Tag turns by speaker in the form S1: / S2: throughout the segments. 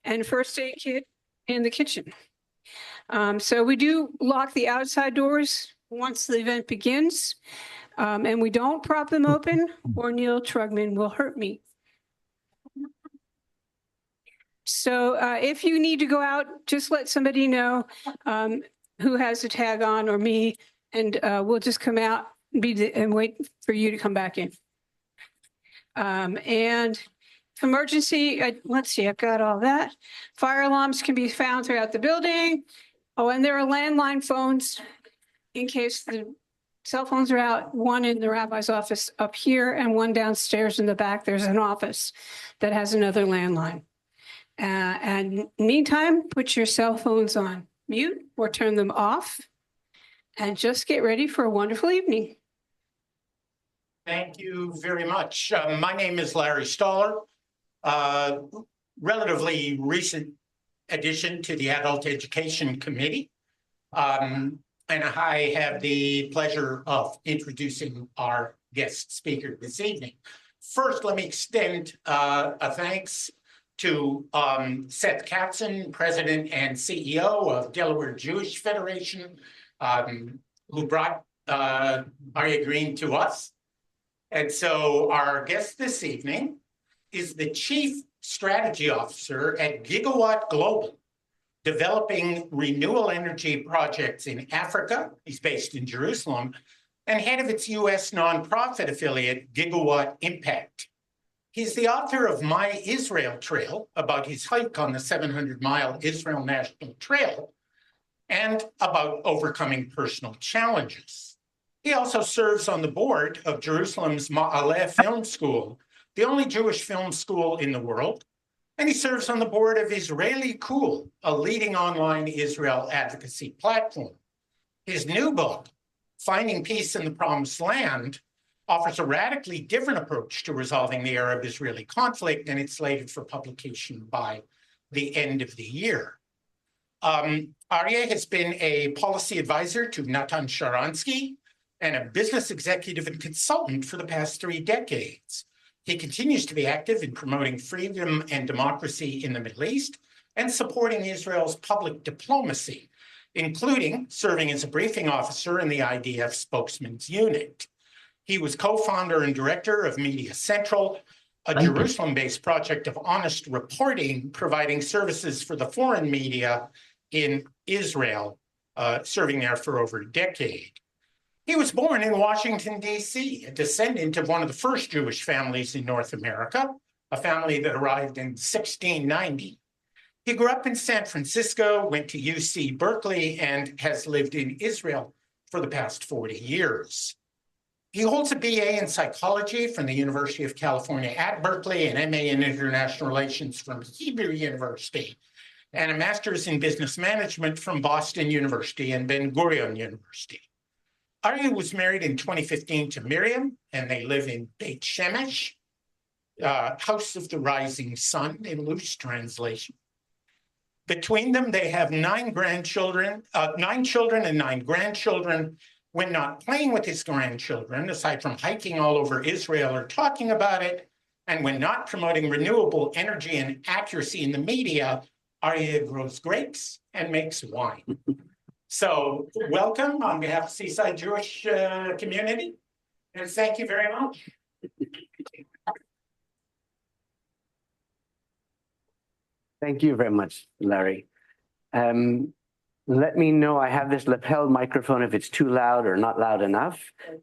S1: and first aid kit in the kitchen. So we do lock the outside doors once the event begins, and we don't prop them open or Neil Trugman will hurt me. So if you need to go out, just let somebody know who has a tag on or me, and we'll just come out and wait for you to come back in. And emergency, let's see, I've got all that. Fire alarms can be found throughout the building. Oh, and there are landline phones in case the cell phones are out. One in the rabbi's office up here and one downstairs in the back. There's an office that has another landline. And meantime, put your cell phones on mute or turn them off and just get ready for a wonderful evening.
S2: Thank you very much. My name is Larry Stoller, relatively recent addition to the Adult Education Committee. And I have the pleasure of introducing our guest speaker this evening. First, let me extend a thanks to Seth Katzen, President and CEO of Delaware Jewish Federation, who brought Aryeh Green to us. And so our guest this evening is the Chief Strategy Officer at Gigawatt Global, developing renewable energy projects in Africa. He's based in Jerusalem, and head of its U.S. nonprofit affiliate, Gigawatt Impact. He's the author of My Israel Trail, about his hike on the 700-mile Israel National Trail, and about overcoming personal challenges. He also serves on the board of Jerusalem's Ma'aleh Film School, the only Jewish film school in the world, and he serves on the board of Israeli Cool, a leading online Israel advocacy platform. His new book, Finding Peace in the Promised Land, offers a radically different approach to resolving the Arab-Israeli conflict, and it's slated for publication by the end of the year. Aryeh has been a policy advisor to Natan Sharansky and a business executive and consultant for the past 3 decades. He continues to be active in promoting freedom and democracy in the Middle East and supporting Israel's public diplomacy, including serving as a briefing officer in the IDF spokesman's unit. He was co-founder and director of Media Central, a Jerusalem-based project of honest reporting, providing services for the foreign media in Israel, serving there for over a decade. He was born in Washington, D.C., a descendant of one of the first Jewish families in North America, a family that arrived in 1690. He grew up in San Francisco, went to UC Berkeley, and has lived in Israel for the past 40 years. He holds a BA in psychology from the University of California at Berkeley, an MA in international relations from Hebrew University, and a master's in business management from Boston University and Ben-Gurion University. Aryeh was married in 2015 to Miriam, and they live in Beit Shemesh, House of the Rising Sun in loose translation. Between them, they have 9 children and 9 grandchildren. When not playing with his grandchildren, aside from hiking all over Israel or talking about it, and when not promoting renewable energy and accuracy in the media, Aryeh grows grapes and makes wine. So welcome on behalf of Seaside Jewish community, and thank you very much.
S3: Thank you very much, Larry. Let me know, I have this lapel microphone if it's too loud or not loud enough.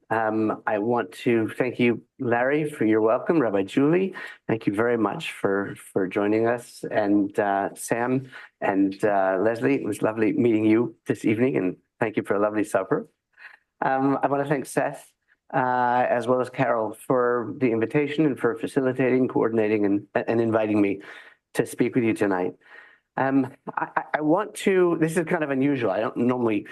S3: I want to thank you, Larry, for your welcome. Rabbi Julie, thank you very much for joining us. And Sam and Leslie, it was lovely meeting you this evening, and thank you for a lovely supper. I want to thank Seth, as well as Carol, for the invitation and for facilitating, coordinating, and inviting me to speak with you tonight. I want to, this is kind of unusual. I don't normally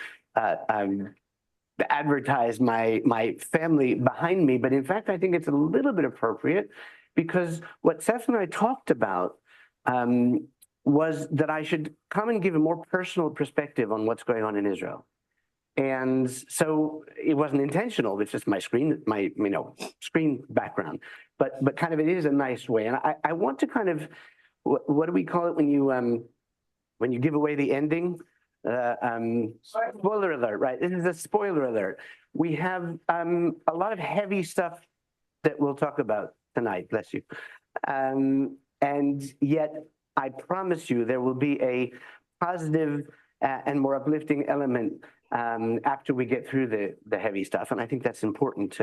S3: advertise my family behind me, but in fact, I think it's a little bit appropriate because what Seth and I talked about was that I should come and give a more personal perspective on what's going on in Israel. And so it wasn't intentional. It's just my screen background, but kind of it is a nice way. And I want to kind of what do we call it when you give away the ending? Spoiler alert, right? This is a spoiler alert. We have a lot of heavy stuff that we'll talk about tonight, bless you. And yet, I promise you, there will be a positive and more uplifting element after we get through the heavy stuff. And I think that's important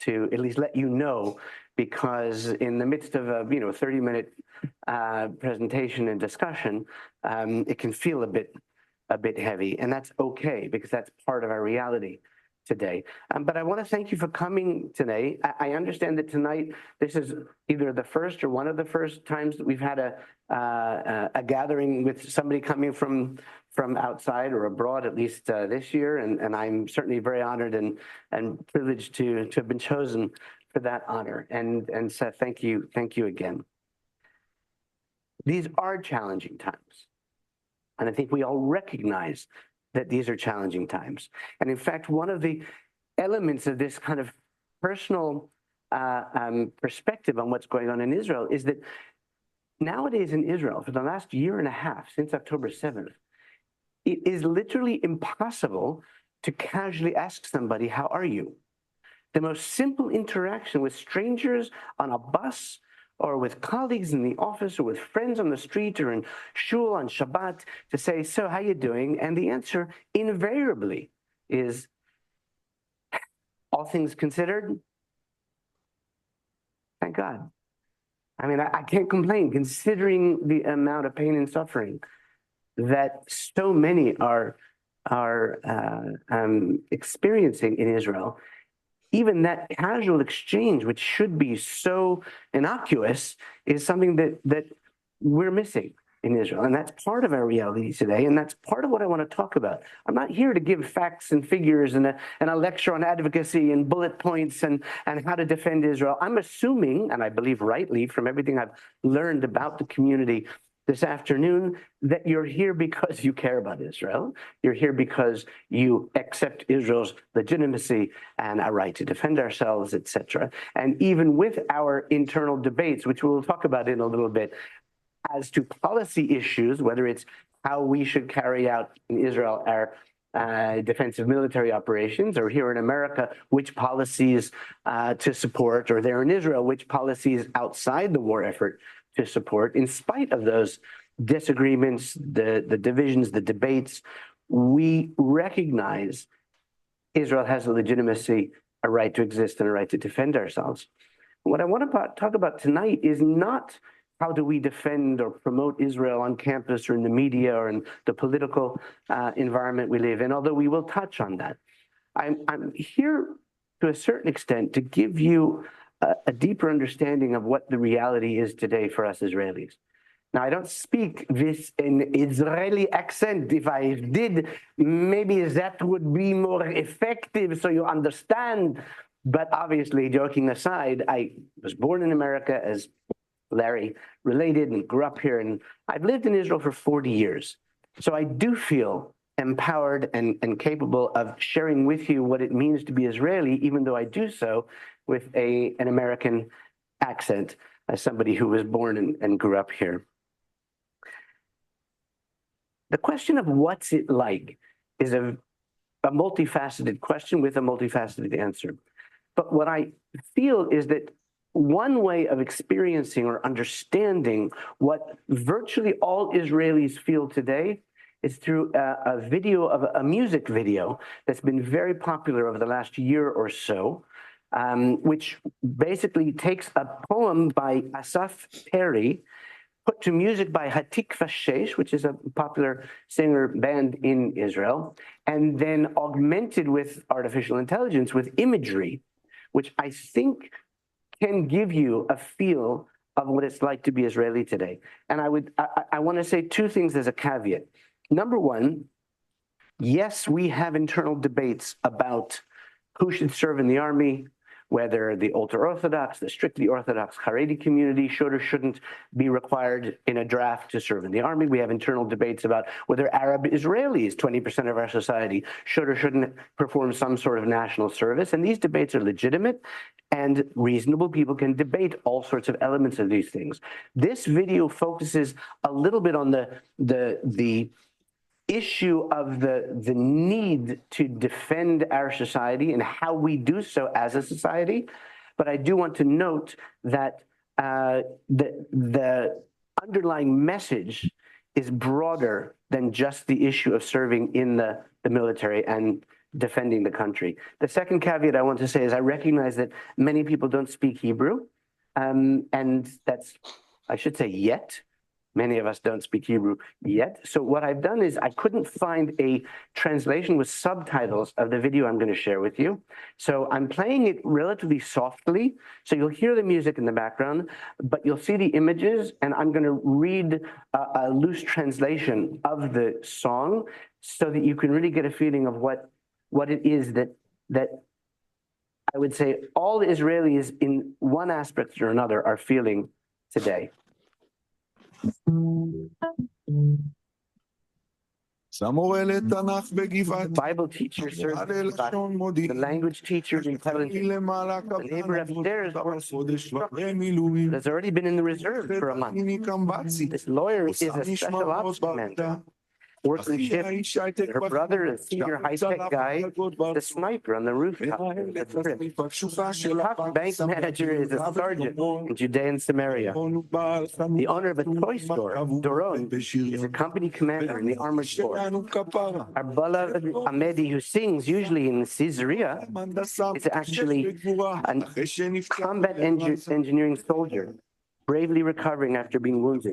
S3: to at least let you know, because in the midst of a 30-minute presentation and discussion, it can feel a bit heavy, and that's okay, because that's part of our reality today. But I want to thank you for coming today. I understand that tonight this is either the first or one of the first times that we've had a gathering with somebody coming from outside or abroad, at least this year, and I'm certainly very honored and privileged to have been chosen for that honor. And so thank you again. These are challenging times, and I think we all recognize that these are challenging times. And in fact, one of the elements of this kind of personal perspective on what's going on in Israel is that nowadays in Israel, for the last year and a half, since October 7th, it is literally impossible to casually ask somebody, how are you? The most simple interaction with strangers on a bus, or with colleagues in the office, or with friends on the street, or in shul on Shabbat, to say, so how you doing? And the answer invariably is, all things considered, thank God. I mean, I can't complain, considering the amount of pain and suffering that so many are experiencing in Israel. Even that casual exchange, which should be so innocuous, is something that we're missing in Israel. And that's part of our reality today. And that's part of what I want to talk about. I'm not here to give facts and figures and a lecture on advocacy and bullet points and how to defend Israel. I'm assuming, and I believe rightly from everything I've learned about the community this afternoon, that you're here because you care about Israel. You're here because you accept Israel's legitimacy and our right to defend ourselves, etc. And even with our internal debates, which we'll talk about in a little bit, as to policy issues, whether it's how we should carry out in Israel our defensive military operations, or here in America, which policies to support, or there in Israel, which policies outside the war effort to support. In spite of those disagreements, the divisions, the debates, we recognize Israel has a legitimacy, a right to exist, and a right to defend ourselves. What I want to talk about tonight is not how do we defend or promote Israel on campus or in the media or in the political environment we live in, although we will touch on that. I'm here to a certain extent to give you a deeper understanding of what the reality is today for us Israelis. Now, I don't speak this in Israeli accent. If I did, maybe that would be more effective so you understand. But obviously, joking aside, I was born in America, as Larry related, and grew up here. And I've lived in Israel for 40 years. So I do feel empowered and capable of sharing with you what it means to be Israeli, even though I do so with an American accent, as somebody who was born and grew up here. The question of what's it like is a multifaceted question with a multifaceted answer. But what I feel is that one way of experiencing or understanding what virtually all Israelis feel today is through a music video that's been very popular over the last year or so, which basically takes a poem by Asaf Perry, put to music by Hatikva Sheish, which is a popular singer band in Israel, and then augmented with artificial intelligence, with imagery, which I think can give you a feel of what it's like to be Israeli today. And I want to say two things as a caveat. Number one, yes, we have internal debates about who should serve in the army, whether the ultra-Orthodox, the strictly Orthodox Haredi community should or shouldn't be required in a draft to serve in the army. We have internal debates about whether Arab Israelis, 20% of our society, should or shouldn't perform some sort of national service. And these debates are legitimate, and reasonable people can debate all sorts of elements of these things. This video focuses a little bit on the issue of the need to defend our society and how we do so as a society. But I do want to note that the underlying message is broader than just the issue of serving in the military and defending the country. The second caveat I want to say is I recognize that many people don't speak Hebrew, and that's, I should say, yet. Many of us don't speak Hebrew yet. So what I've done is I couldn't find a translation with subtitles of the video I'm going to share with you. So I'm playing it relatively softly. So you'll hear the music in the background, but you'll see the images, and I'm going to read a loose translation of the song so that you can really get a feeling of what it is that I would say all the Israelis in one aspect or another are feeling today. Bible teacher, the language teacher, the neighbor upstairs has already been in the reserve for a month. This lawyer is a special ops commander. Working shift. Her brother, a senior high-tech guy, the sniper on the rooftop. The top bank manager is a sergeant in Judea and Samaria. The owner of a toy store, Doron, is a company commander in the armored force. Our beloved Amedi, who sings usually in Caesarea, is actually a combat engineering soldier, bravely recovering after being wounded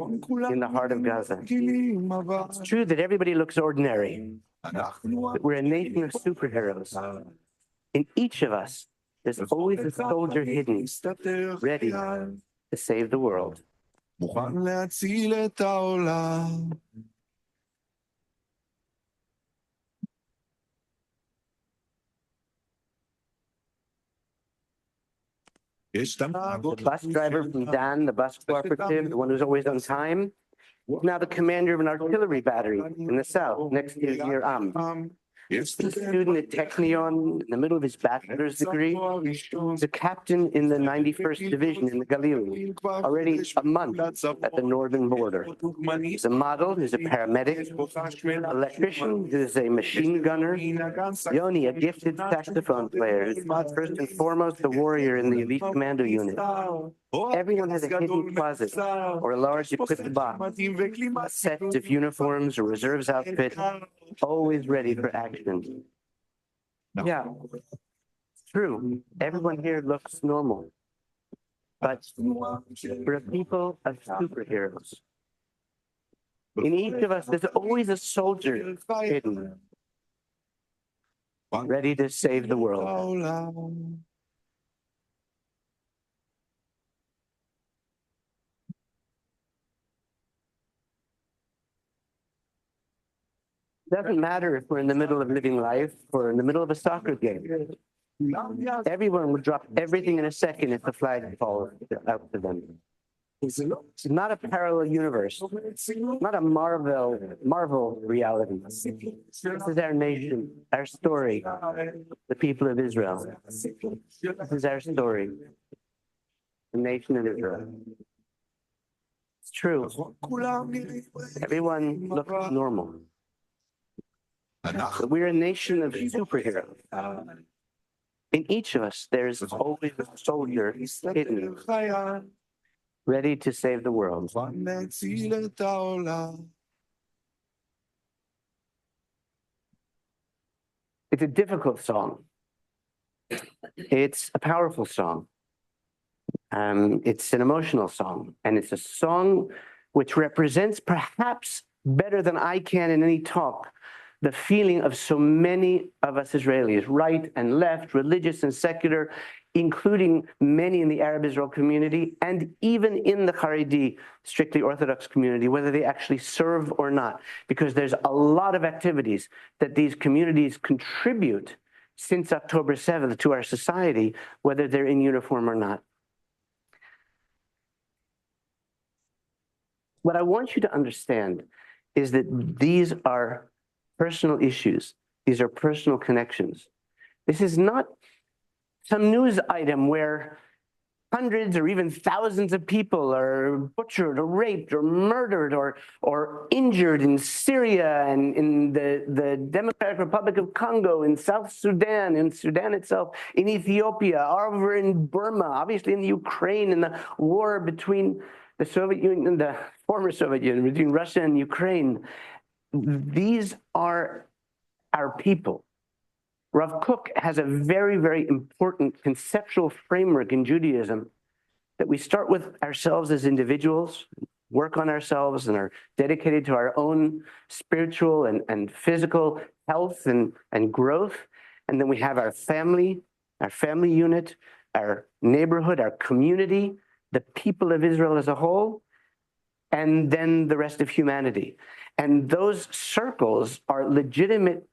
S3: in the heart of Gaza. It's true that everybody looks ordinary, but we're a nation of superheroes. In each of us, there's always a soldier hidden, ready to save the world. The bus driver from Dan, the bus cooperative, the one who's always on time, is now the commander of an artillery battery in the south, next to near Am. He's a student at Technion in the middle of his bachelor's degree. He's a captain in the 91st Division in the Galilee, already a month at the northern border. He's a model, he's a paramedic, electrician, he's a machine gunner. Yoni, a gifted saxophone player, is first and foremost a warrior in the elite commando unit. Everyone has a hidden closet or a large equipped box, a set of uniforms or reserves outfit, always ready for action. Yeah, it's true. Everyone here looks normal, but we're a people of superheroes. In each of us, there's always a soldier hidden, ready to save the world. It doesn't matter if we're in the middle of living life or in the middle of a soccer game. Everyone would drop everything in a second if the flag falls out to them. It's not a parallel universe, not a Marvel reality. This is our nation, our story, the people of Israel. This is our story, the nation of Israel. It's true. Everyone looks normal. But we're a nation of superheroes. In each of us, there's always a soldier hidden, ready to save the world. It's a difficult song. It's a powerful song. It's an emotional song, and it's a song which represents perhaps better than I can in any talk the feeling of so many of us Israelis, right and left, religious and secular, including many in the Arab Israel community, and even in the Haredi, strictly Orthodox community, whether they actually serve or not, because there's a lot of activities that these communities contribute since October 7th to our society, whether they're in uniform or not. What I want you to understand is that these are personal issues. These are personal connections. This is not some news item where hundreds or even thousands of people are butchered or raped or murdered or injured in Syria and in the Democratic Republic of Congo, in South Sudan, in Sudan itself, in Ethiopia, over in Burma, obviously in the Ukraine, in the war between the Soviet Union and the former Soviet Union, between Russia and Ukraine. These are our people. Rav Kook has a very, very important conceptual framework in Judaism that we start with ourselves as individuals, work on ourselves, and are dedicated to our own spiritual and physical health and growth. And then we have our family unit, our neighborhood, our community, the people of Israel as a whole, and then the rest of humanity. And those circles are legitimate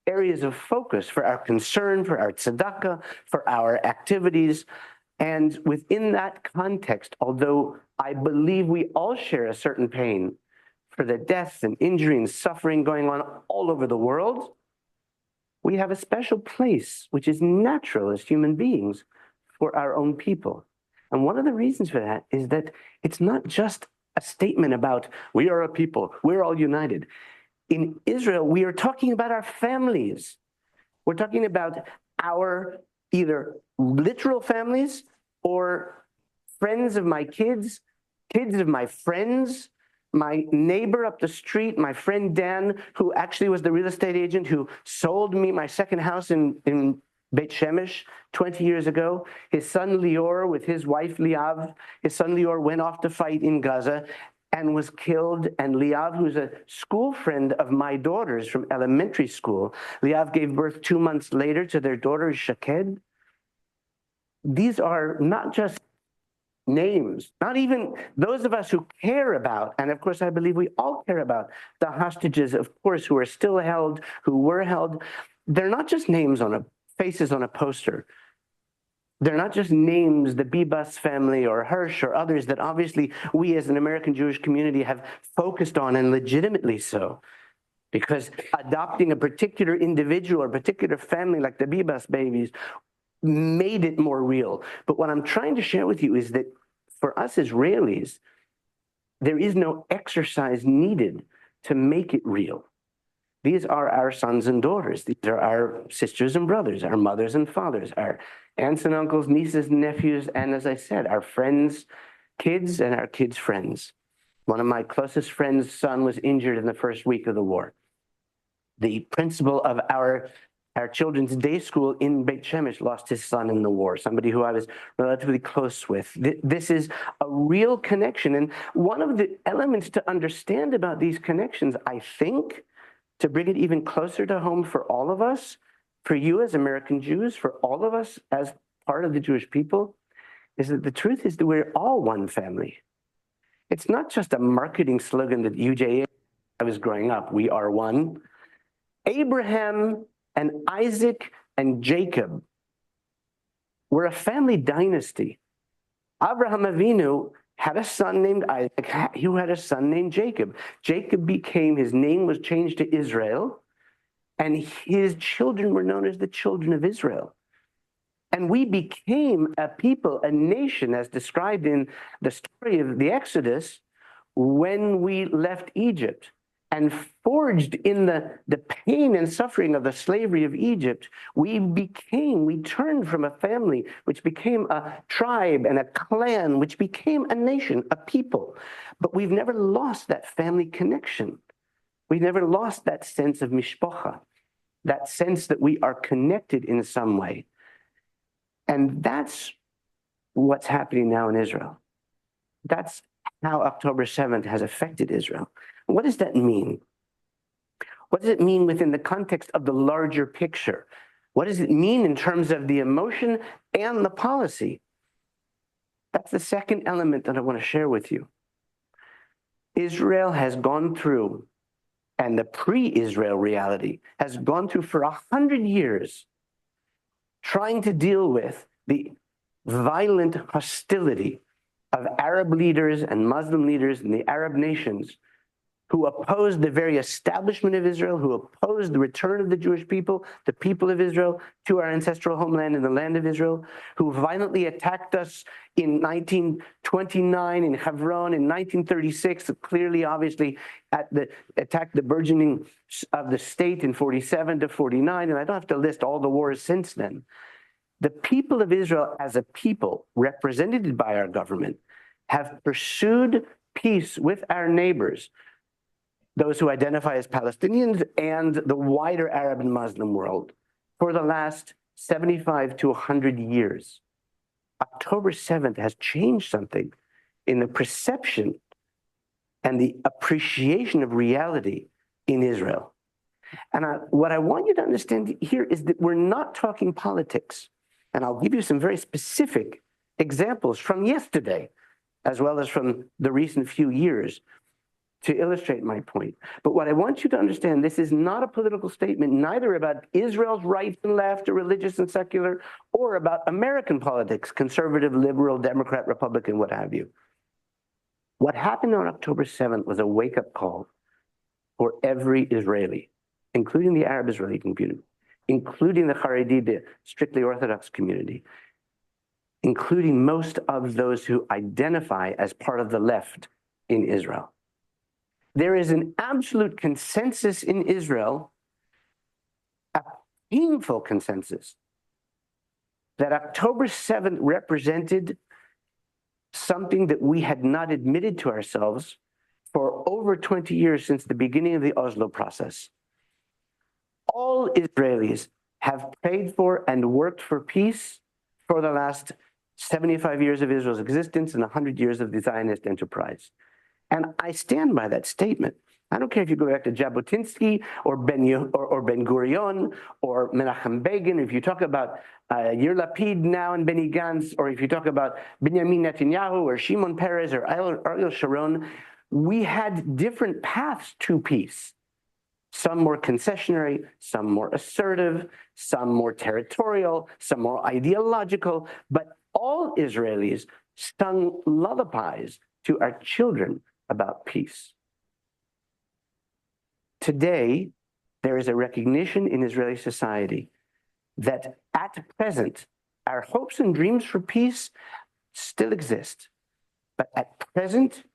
S3: areas of focus for our concern, for our tzedakah, for our activities. And within that context, although I believe we all share a certain pain for the death and injury and suffering going on all over the world, we have a special place, which is natural as human beings, for our own people. And one of the reasons for that is that it's not just a statement about we are a people, we're all united. In Israel, we are talking about our families. We're talking about our either literal families or friends of my kids, kids of my friends, my neighbor up the street, my friend Dan, who actually was the real estate agent who sold me my second house in Beit Shemesh 20 years ago. His son Lior with his wife Liav. His son Lior went off to fight in Gaza and was killed. And Liav, who's a school friend of my daughters from elementary school, Liav gave birth 2 months later to their daughter Shaked. These are not just names, not even those of us who care about, and of course I believe we all care about the hostages, of course, who are still held, who were held. They're not just names on faces on a poster. They're not just names, the Bibas family or Hirsch or others that obviously we as an American Jewish community have focused on, and legitimately so. Because adopting a particular individual or particular family like the Bibas babies made it more real. But what I'm trying to share with you is that for us Israelis, there is no exercise needed to make it real. These are our sons and daughters. These are our sisters and brothers, our mothers and fathers, our aunts and uncles, nieces and nephews, and as I said, our friends' kids and our kids' friends. One of my closest friends' son was injured in the first week of the war. The principal of our children's day school in Beit Shemesh lost his son in the war, somebody who I was relatively close with. This is a real connection. And one of the elements to understand about these connections, I think, to bring it even closer to home for all of us, for you as American Jews, for all of us as part of the Jewish people, is that the truth is that we're all one family. It's not just a marketing slogan that UJA, I was growing up, we are one. Abraham and Isaac and Jacob were a family dynasty. Abraham Avinu had a son named Isaac, who had a son named Jacob. Jacob his name was changed to Israel, and his children were known as the children of Israel. And we became a people, a nation, as described in the story of the Exodus, when we left Egypt. And forged in the pain and suffering of the slavery of Egypt, we turned from a family, which became a tribe and a clan, which became a nation, a people. But we've never lost that family connection. We've never lost that sense of mishpacha, that sense that we are connected in some way. And that's what's happening now in Israel. That's how October 7th has affected Israel. What does that mean? What does it mean within the context of the larger picture? What does it mean in terms of the emotion and the policy? That's the second element that I want to share with you. Israel has gone through, and the pre-Israel reality has gone through for 100 years, trying to deal with the violent hostility of Arab leaders and Muslim leaders in the Arab nations who opposed the very establishment of Israel, who opposed the return of the Jewish people, the people of Israel, to our ancestral homeland in the land of Israel, who violently attacked us in 1929 in Hebron, in 1936, clearly, obviously, attacked the burgeoning of the state in 47 to 49, and I don't have to list all the wars since then. The people of Israel as a people, represented by our government, have pursued peace with our neighbors, those who identify as Palestinians and the wider Arab and Muslim world, for the last 75 to 100 years. October 7th has changed something in the perception and the appreciation of reality in Israel. And what I want you to understand here is that we're not talking politics. And I'll give you some very specific examples from yesterday, as well as from the recent few years, to illustrate my point. But what I want you to understand, this is not a political statement, neither about Israel's right and left, or religious and secular, or about American politics, conservative, liberal, Democrat, Republican, what have you. What happened on October 7th was a wake-up call for every Israeli, including the Arab Israeli community, including the Haredi, the strictly Orthodox community, including most of those who identify as part of the left in Israel. There is an absolute consensus in Israel, a painful consensus, that October 7th represented something that we had not admitted to ourselves for over 20 years since the beginning of the Oslo process. All Israelis have prayed for and worked for peace for the last 75 years of Israel's existence and 100 years of the Zionist enterprise. And I stand by that statement. I don't care if you go back to Jabotinsky or Ben Gurion or Menachem Begin, if you talk about Yair Lapid now and Benny Gantz, or if you talk about Benjamin Netanyahu or Shimon Peres or Ariel Sharon, we had different paths to peace. Some more concessionary, some more assertive, some more territorial, some more ideological, but all Israelis sung lullabies to our children about peace. Today, there is a recognition in Israeli society that at present, our hopes and dreams for peace still exist. But at present,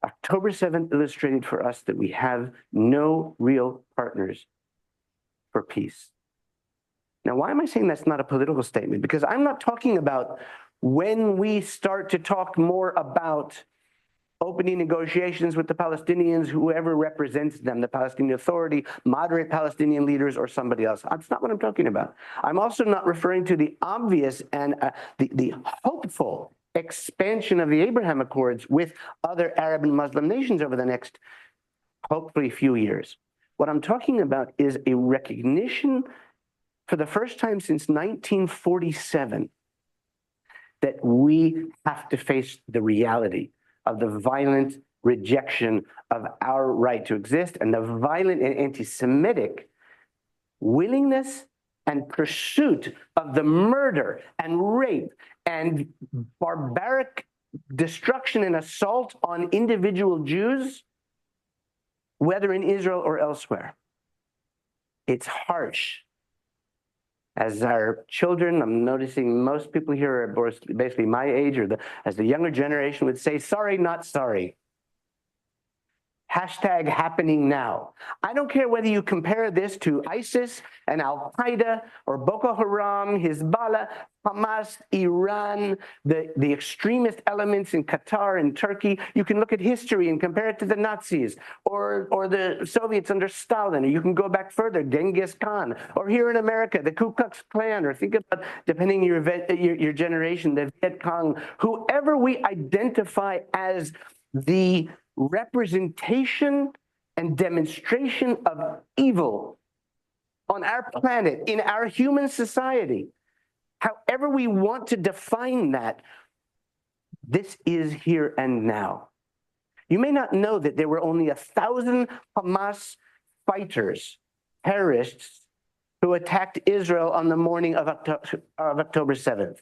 S3: October 7th illustrated for us that we have no real partners for peace. Now, why am I saying that's not a political statement? Because I'm not talking about when we start to talk more about opening negotiations with the Palestinians, whoever represents them, the Palestinian Authority, moderate Palestinian leaders, or somebody else. That's not what I'm talking about. I'm also not referring to the obvious and the hopeful expansion of the Abraham Accords with other Arab and Muslim nations over the next, hopefully, few years. What I'm talking about is a recognition for the first time since 1947 that we have to face the reality of the violent rejection of our right to exist and the violent and anti-Semitic willingness and pursuit of the murder and rape and barbaric destruction and assault on individual Jews, whether in Israel or elsewhere. It's harsh. As our children, I'm noticing most people here are basically my age, or as the younger generation would say, sorry, not sorry. Hashtag happening now. I don't care whether you compare this to ISIS and Al-Qaeda or Boko Haram, Hezbollah, Hamas, Iran, the extremist elements in Qatar and Turkey. You can look at history and compare it to the Nazis or the Soviets under Stalin, or you can go back further, Genghis Khan, or here in America, the Ku Klux Klan, or think about, depending on your generation, the Viet Cong, whoever we identify as the representation and demonstration of evil on our planet, in our human society. However we want to define that, this is here and now. You may not know that there were only 1,000 Hamas fighters, terrorists, who attacked Israel on the morning of October 7th.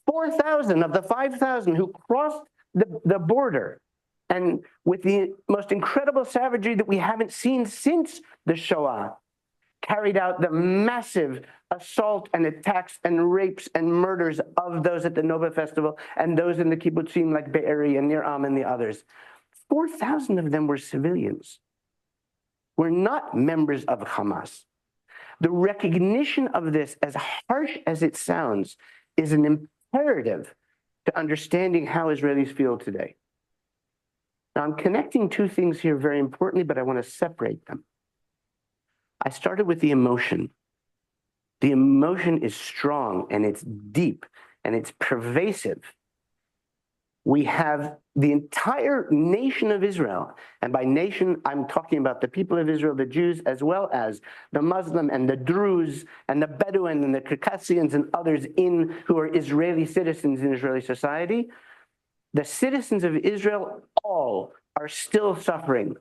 S3: 4,000 of the 5,000 who crossed the border, and with the most incredible savagery that we haven't seen since the Shoah, carried out the massive assault and attacks and rapes and murders of those at the Nova Festival and those in the kibbutzim like Be'eri and Nir Am and the others. 4,000 of them were civilians, were not members of Hamas. The recognition of this, as harsh as it sounds, is an imperative to understanding how Israelis feel today. Now, I'm connecting two things here very importantly, but I want to separate them. I started with the emotion. The emotion is strong and it's deep and it's pervasive. We have the entire nation of Israel, and by nation, I'm talking about the people of Israel, the Jews, as well as the Muslim and the Druze and the Bedouin and the Circassians and others who are Israeli citizens in Israeli society. The citizens of Israel all are still suffering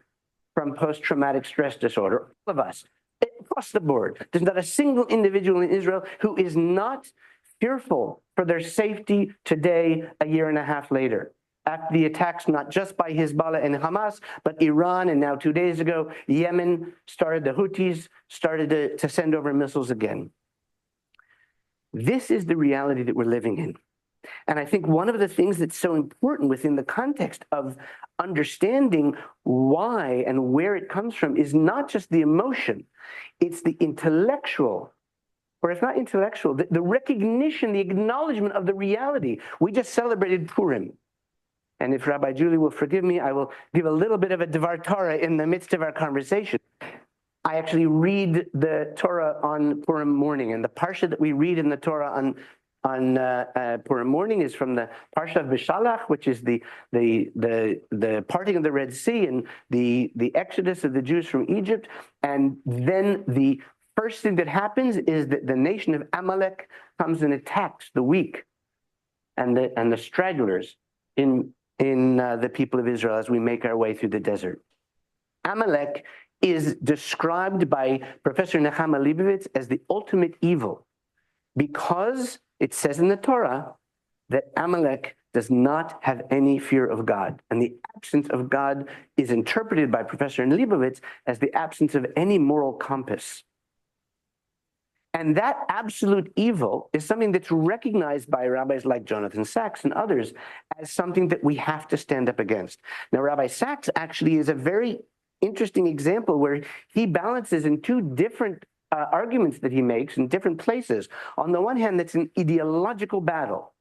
S3: from post-traumatic stress disorder, all of us, across the board. There's not a single individual in Israel who is not fearful for their safety today, a year and a half later, after the attacks not just by Hezbollah and Hamas, but Iran, and now 2 days ago, Yemen the Houthis started to send over missiles again. This is the reality that we're living in. And I think one of the things that's so important within the context of understanding why and where it comes from is not just the emotion, it's the intellectual, or if not intellectual, the recognition, the acknowledgement of the reality. We just celebrated Purim. And if Rabbi Julie will forgive me, I will give a little bit of a Dvar Torah in the midst of our conversation. I actually read the Torah on Purim morning, and the parsha that we read in the Torah on Purim morning is from the Parsha of Bishalach, which is the parting of the Red Sea and the exodus of the Jews from Egypt. And then the first thing that happens is that the nation of Amalek comes and attacks the weak and the stragglers in the people of Israel as we make our way through the desert. Amalek is described by Professor Nechama Leibovitz as the ultimate evil, because it says in the Torah that Amalek does not have any fear of God. And the absence of God is interpreted by Professor Leibovitz as the absence of any moral compass. And that absolute evil is something that's recognized by rabbis like Jonathan Sacks and others as something that we have to stand up against. Now, Rabbi Sacks actually is a very interesting example where he balances in two different arguments that he makes in different places. On the one hand, it's an ideological battle.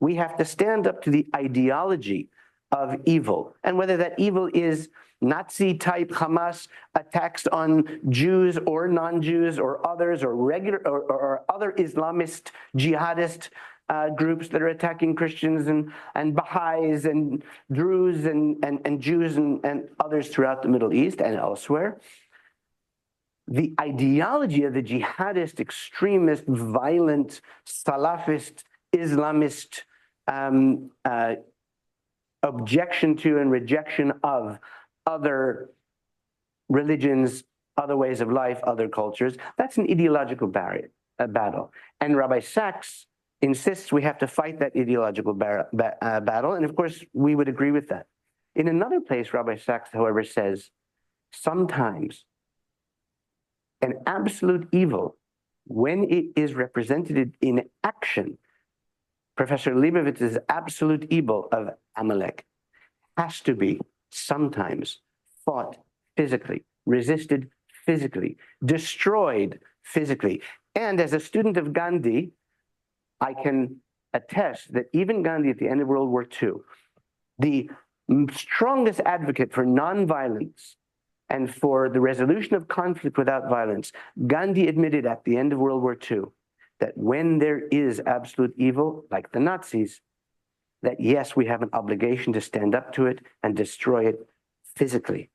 S3: We have to stand up to the ideology of evil, and whether that evil is Nazi-type Hamas attacks on Jews or non-Jews or others, or regular or other Islamist jihadist groups that are attacking Christians and Baha'is and Druze and Jews and others throughout the Middle East and elsewhere. The ideology of the jihadist, extremist, violent, Salafist, Islamist objection to and rejection of other religions, other ways of life, other cultures, that's an ideological battle. And Rabbi Sacks insists we have to fight that ideological battle, and of course, we would agree with that. In another place, Rabbi Sacks, however, says, sometimes an absolute evil, when it is represented in action, Professor Leibovitz's absolute evil of Amalek has to be sometimes fought physically, resisted physically, destroyed physically. And as a student of Gandhi, I can attest that even Gandhi at the end of World War II, the strongest advocate for nonviolence and for the resolution of conflict without violence, Gandhi admitted at the end of World War II that when there is absolute evil, like the Nazis, that yes, we have an obligation to stand up to it and destroy it physically.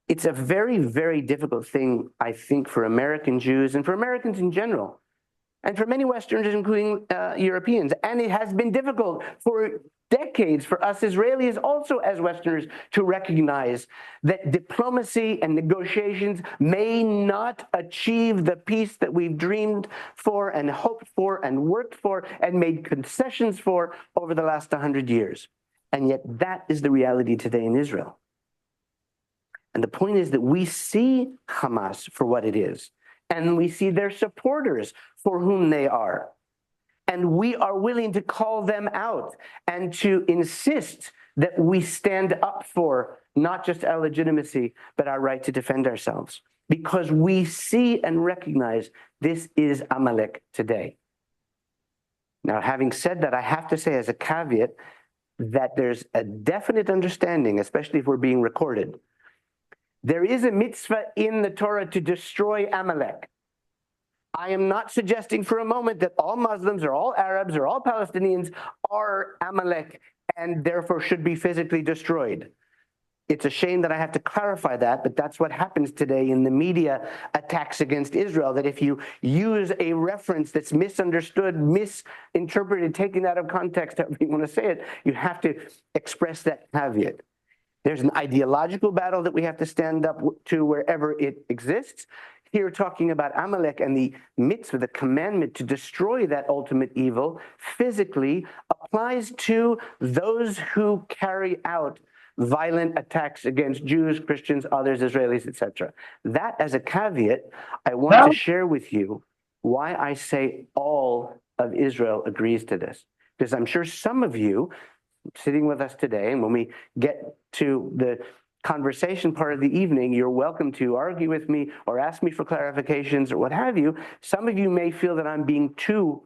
S3: It's a very, very difficult thing, I think, for American Jews and for Americans in general, and for many Westerners, including Europeans. And it has been difficult for decades for us Israelis also as Westerners to recognize that diplomacy and negotiations may not achieve the peace that we've dreamed for and hoped for and worked for and made concessions for over the last 100 years. And yet that is the reality today in Israel. And the point is that we see Hamas for what it is, and we see their supporters for whom they are. And we are willing to call them out and to insist that we stand up for not just our legitimacy, but our right to defend ourselves. Because we see and recognize this is Amalek today. Now, having said that, I have to say as a caveat that there's a definite understanding, especially if we're being recorded. There is a mitzvah in the Torah to destroy Amalek. I am not suggesting for a moment that all Muslims or all Arabs or all Palestinians are Amalek and therefore should be physically destroyed. It's a shame that I have to clarify that, but that's what happens today in the media attacks against Israel, that if you use a reference that's misunderstood, misinterpreted, taken out of context, however you want to say it, you have to express that caveat. There's an ideological battle that we have to stand up to wherever it exists. Here talking about Amalek and the mitzvah, the commandment to destroy that ultimate evil physically applies to those who carry out violent attacks against Jews, Christians, others, Israelis, etc. That as a caveat, I want to share with you why I say all of Israel agrees to this. Because I'm sure some of you sitting with us today, and when we get to the conversation part of the evening, you're welcome to argue with me or ask me for clarifications or what have you. Some of you may feel that I'm being too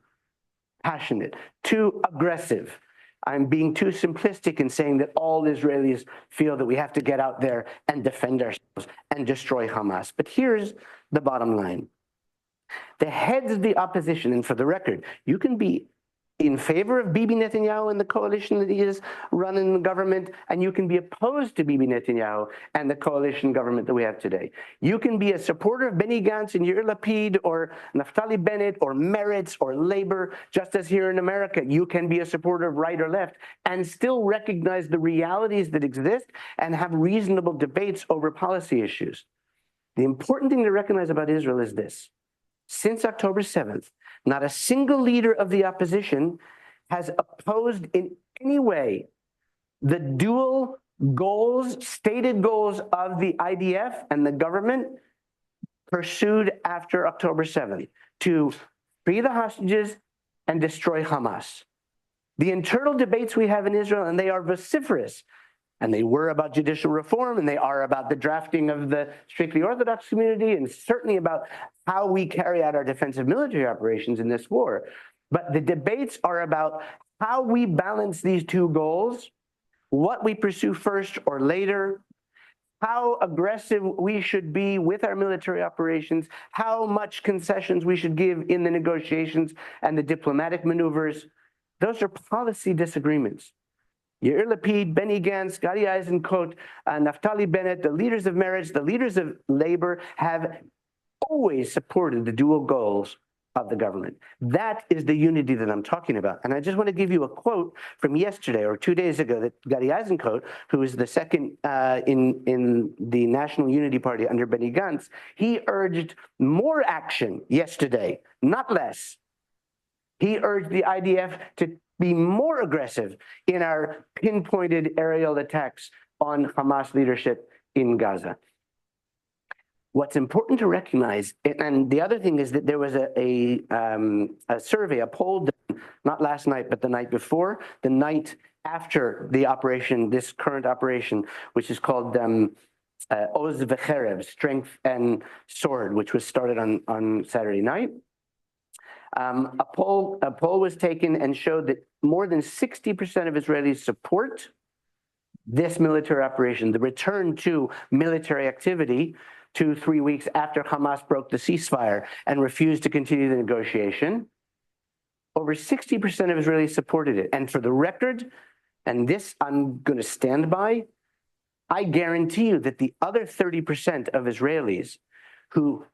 S3: passionate, too aggressive. I'm being too simplistic in saying that all Israelis feel that we have to get out there and defend ourselves and destroy Hamas. But here's the bottom line. The heads of the opposition, and for the record, you can be in favor of Bibi Netanyahu and the coalition that he is running the government, and you can be opposed to Bibi Netanyahu and the coalition government that we have today. You can be a supporter of Benny Gantz and Yair Lapid or Naftali Bennett or Meretz or Labor, just as here in America, you can be a supporter of right or left and still recognize the realities that exist and have reasonable debates over policy issues. The important thing to recognize about Israel is this. Since October 7th, not a single leader of the opposition has opposed in any way the dual goals, stated goals of the IDF and the government pursued after October 7th, to free the hostages and destroy Hamas. The internal debates we have in Israel, and they are vociferous, and they were about judicial reform, and they are about the drafting of the strictly Orthodox community, and certainly about how we carry out our defensive military operations in this war. But the debates are about how we balance these two goals, what we pursue first or later, how aggressive we should be with our military operations, how much concessions we should give in the negotiations and the diplomatic maneuvers. Those are policy disagreements. Yair Lapid, Benny Gantz, Gadi Eisenkot, Naftali Bennett, the leaders of Meretz, the leaders of Labor have always supported the dual goals of the government. That is the unity that I'm talking about. And I just want to give you a quote from yesterday or 2 days ago that Gadi Eisenkot, who is the second in the National Unity Party under Benny Gantz, he urged more action yesterday, not less. He urged the IDF to be more aggressive in our pinpointed aerial attacks on Hamas leadership in Gaza. What's important to recognize, and the other thing is that there was a survey, a poll done, not last night, but the night before, the night after the operation, this current operation, which is called Oz V'Cherev, Strength and Sword, which was started on Saturday night. A poll was taken and showed that more than 60% of Israelis support this military operation, the return to military activity 2-3 weeks after Hamas broke the ceasefire and refused to continue the negotiation. Over 60% of Israelis supported it. And for the record, and this I'm going to stand by, I guarantee you that the other 30% of Israelis who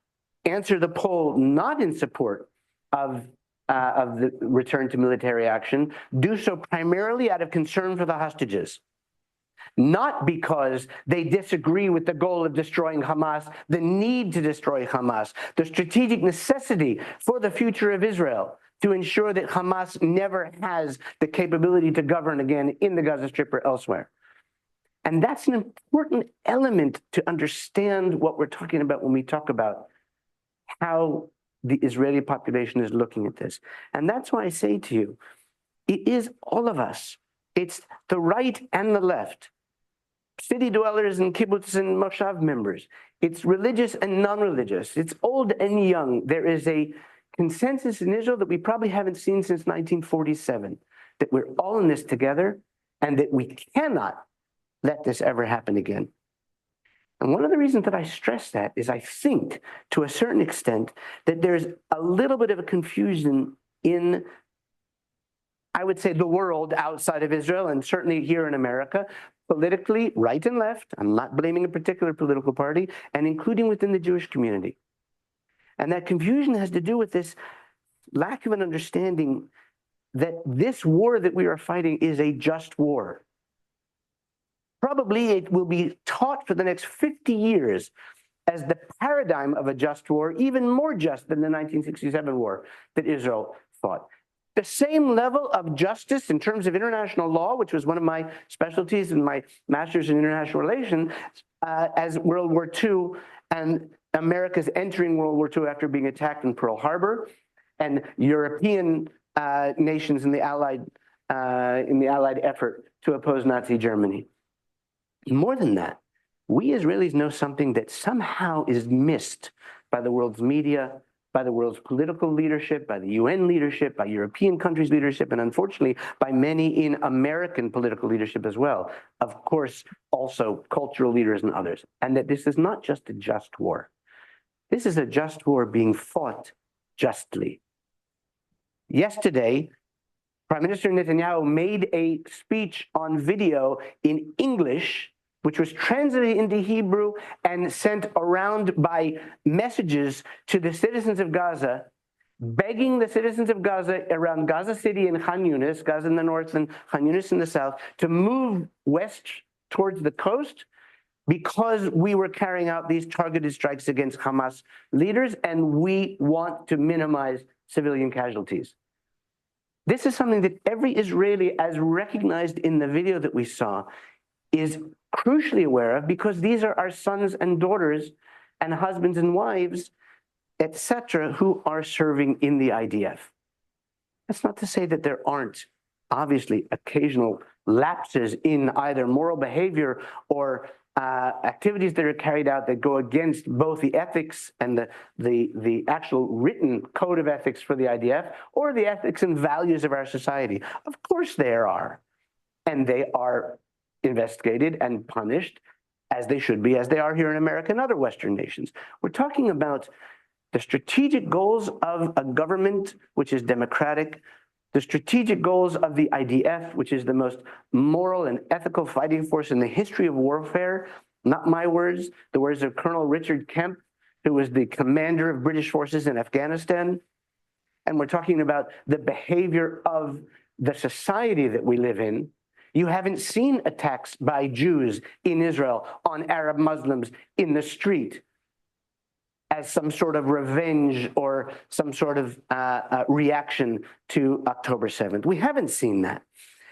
S3: answer the poll not in support of of the return to military action do so primarily out of concern for the hostages, not because they disagree with the goal of destroying Hamas, the need to destroy Hamas, the strategic necessity for the future of Israel to ensure that Hamas never has the capability to govern again in the Gaza Strip or elsewhere. And that's an important element to understand what we're talking about when we talk about how the Israeli population is looking at this. And that's why I say to you, it is all of us. It's the right and the left, city dwellers and kibbutz and moshav members. It's religious and non-religious. It's old and young. There is a consensus in Israel that we probably haven't seen since 1947, that we're all in this together and that we cannot let this ever happen again. And one of the reasons that I stress that is I think, to a certain extent, that there's a little bit of a confusion in, I would say, the world outside of Israel, and certainly here in America, politically, right and left. I'm not blaming a particular political party, and including within the Jewish community. And that confusion has to do with this lack of an understanding that this war that we are fighting is a just war. Probably it will be taught for the next 50 years as the paradigm of a just war, even more just than the 1967 war that Israel fought. The same level of justice in terms of international law, which was one of my specialties in my master's in international relations, as World War II and America's entering World War II after being attacked in Pearl Harbor, and European nations in the Allied effort to oppose Nazi Germany. More than that, we Israelis know something that somehow is missed by the world's media, by the world's political leadership, by the UN leadership, by European countries' leadership, and unfortunately by many in American political leadership as well. Of course, also cultural leaders and others. And that this is not just a just war. This is a just war being fought justly. Yesterday, Prime Minister Netanyahu made a speech on video in English, which was translated into Hebrew and sent around by messages to the citizens of Gaza, begging the citizens of Gaza around Gaza City and Khan Yunis, Gaza in the north and Khan Yunis in the south, to move west towards the coast because we were carrying out these targeted strikes against Hamas leaders and we want to minimize civilian casualties. This is something that every Israeli, as recognized in the video that we saw, is crucially aware of, because these are our sons and daughters and husbands and wives, etc., who are serving in the IDF. That's not to say that there aren't, obviously, occasional lapses in either moral behavior or activities that are carried out that go against both the ethics and the actual written code of ethics for the IDF or the ethics and values of our society. Of course there are. And they are investigated and punished as they should be, as they are here in America and other Western nations. We're talking about the strategic goals of a government which is democratic, the strategic goals of the IDF, which is the most moral and ethical fighting force in the history of warfare. Not my words, the words of Colonel Richard Kemp, who was the commander of British forces in Afghanistan. And we're talking about the behavior of the society that we live in. You haven't seen attacks by Jews in Israel on Arab Muslims in the street as some sort of revenge or some sort of reaction to October 7th. We haven't seen that.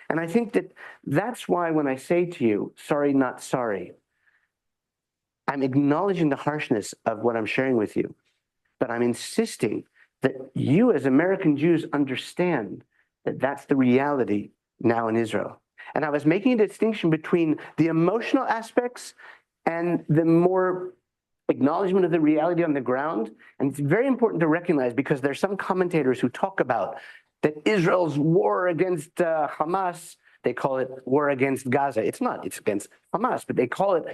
S3: And I think that that's why when I say to you, sorry, not sorry, I'm acknowledging the harshness of what I'm sharing with you, but I'm insisting that you as American Jews understand that that's the reality now in Israel. And I was making a distinction between the emotional aspects and the more acknowledgement of the reality on the ground. And it's very important to recognize, because there's some commentators who talk about that Israel's war against Hamas, they call it war against Gaza. It's not, it's against Hamas, but they call it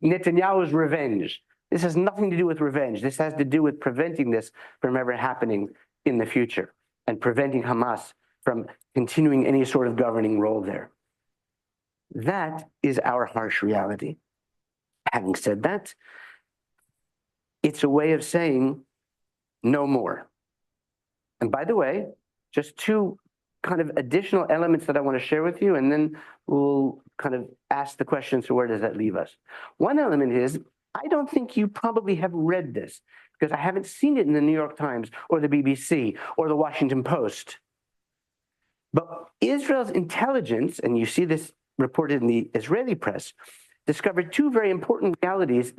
S3: Netanyahu's revenge. This has nothing to do with revenge. This has to do with preventing this from ever happening in the future and preventing Hamas from continuing any sort of governing role there. That is our harsh reality. Having said that, it's a way of saying no more. And by the way, just two kind of additional elements that I want to share with you, and then we'll kind of ask the question, so where does that leave us? One element is, I don't think you probably have read this, because I haven't seen it in the New York Times or the BBC or the Washington Post. But Israel's intelligence, and you see this reported in the Israeli press, discovered two very important realities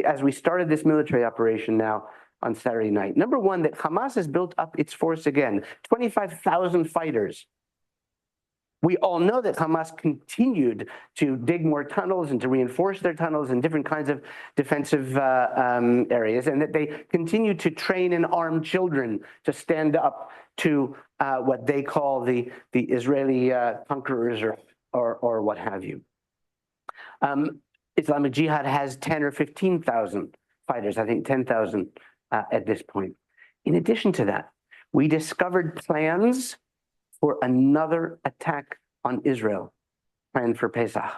S3: as we started this military operation now on Saturday night. Number one, that Hamas has built up its force again, 25,000 fighters. We all know that Hamas continued to dig more tunnels and to reinforce their tunnels in different kinds of defensive areas, and that they continue to train and arm children to stand up to what they call the Israeli conquerors or what have you. Islamic Jihad has 10 or 15,000 fighters, I think 10,000 at this point. In addition to that, we discovered plans for another attack on Israel, planned for Pesach.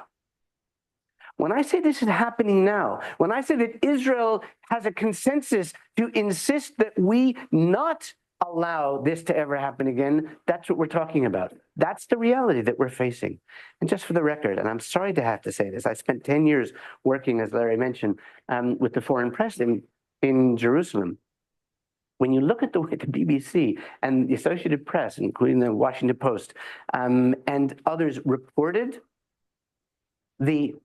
S3: When I say this is happening now, when I say that Israel has a consensus to insist that we not allow this to ever happen again, that's what we're talking about. That's the reality that we're facing. And just for the record, and I'm sorry to have to say this, I spent 10 years working, as Larry mentioned, with the foreign press in Jerusalem. When you look at the way the BBC and the Associated Press, including the Washington Post, and others reported the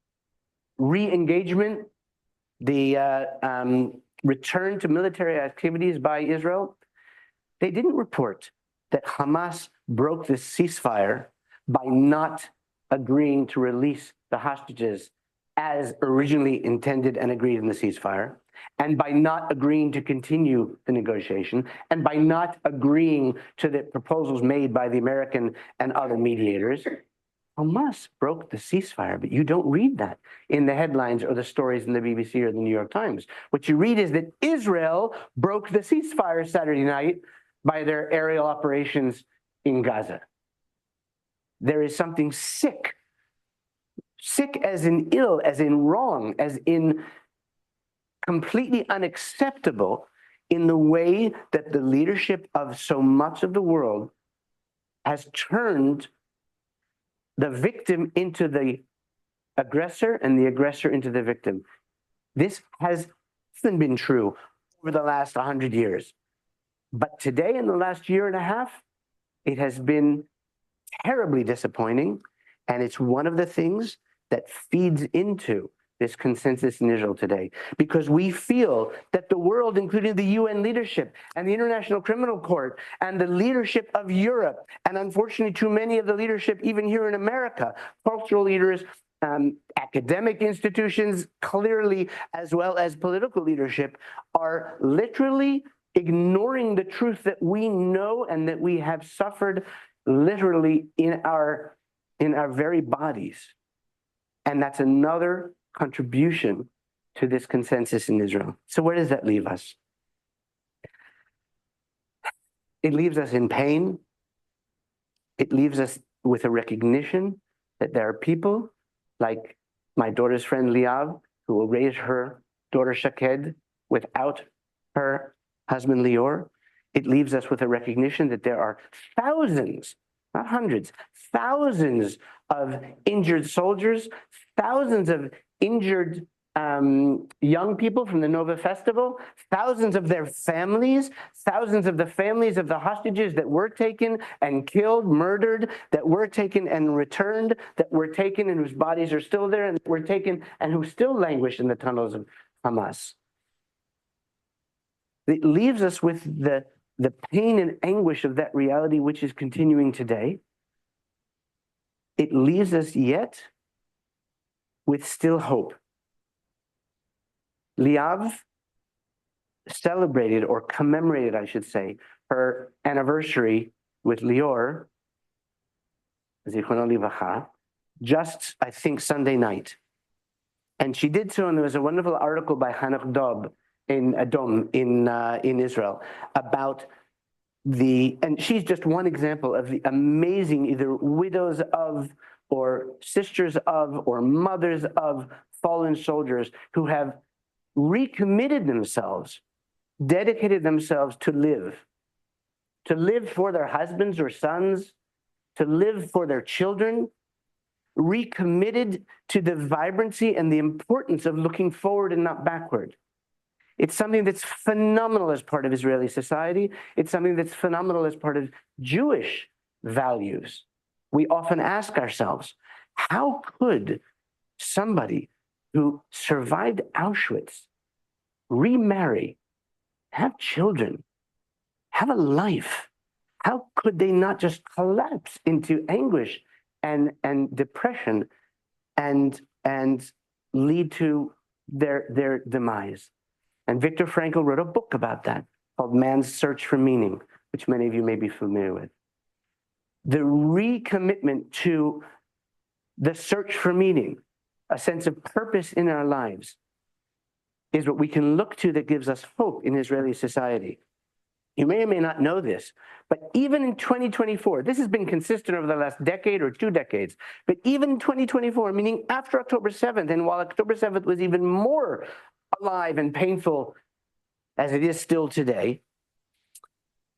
S3: re-engagement, the return to military activities by Israel, they didn't report that Hamas broke the ceasefire by not agreeing to release the hostages as originally intended and agreed in the ceasefire, and by not agreeing to continue the negotiation, and by not agreeing to the proposals made by the American and other mediators. Hamas broke the ceasefire, but you don't read that in the headlines or the stories in the BBC or the New York Times. What you read is that Israel broke the ceasefire Saturday night by their aerial operations in Gaza. There is something sick as in ill, as in wrong, as in completely unacceptable in the way that the leadership of so much of the world has turned the victim into the aggressor and the aggressor into the victim. This has often been true over the last 100 years. But today, in the last year and a half, it has been terribly disappointing. And it's one of the things that feeds into this consensus in Israel today, because we feel that the world, including the UN leadership and the International Criminal Court and the leadership of Europe, and unfortunately too many of the leadership even here in America, cultural leaders, academic institutions, clearly, as well as political leadership, are literally ignoring the truth that we know and that we have suffered literally in our very bodies. And that's another contribution to this consensus in Israel. So where does that leave us? It leaves us in pain. It leaves us with a recognition that there are people like my daughter's friend Liav, who will raise her daughter Shaked without her husband Lior. It leaves us with a recognition that there are thousands, not hundreds, thousands of injured soldiers, thousands of injured young people from the Nova Festival, thousands of their families, thousands of the families of the hostages that were taken and killed, murdered, that were taken and returned, that were taken and whose bodies are still there, and were taken and who still languish in the tunnels of Hamas. It leaves us with the pain and anguish of that reality, which is continuing today. It leaves us yet with still hope. Liav celebrated, or commemorated, I should say, her anniversary with Lior, Zichrono Livracha, just, I think, Sunday night. And she did so, and there was a wonderful article by Hanoch Dob in Israel about and she's just one example of the amazing either widows of, or sisters of, or mothers of fallen soldiers who have recommitted themselves, dedicated themselves to live to live for their husbands or sons, to live for their children, recommitted to the vibrancy and the importance of looking forward and not backward. It's something that's phenomenal as part of Israeli society. It's something that's phenomenal as part of Jewish values. We often ask ourselves, how could somebody who survived Auschwitz remarry, have children, have a life? How could they not just collapse into anguish and depression and lead to their demise? And Viktor Frankl wrote a book about that called Man's Search for Meaning, which many of you may be familiar with. The recommitment to the search for meaning, a sense of purpose in our lives, is what we can look to that gives us hope in Israeli society. You may or may not know this, but even in 2024, this has been consistent over the last decade or 2 decades, but even in 2024, meaning after October 7th, and while October 7th was even more alive and painful as it is still today,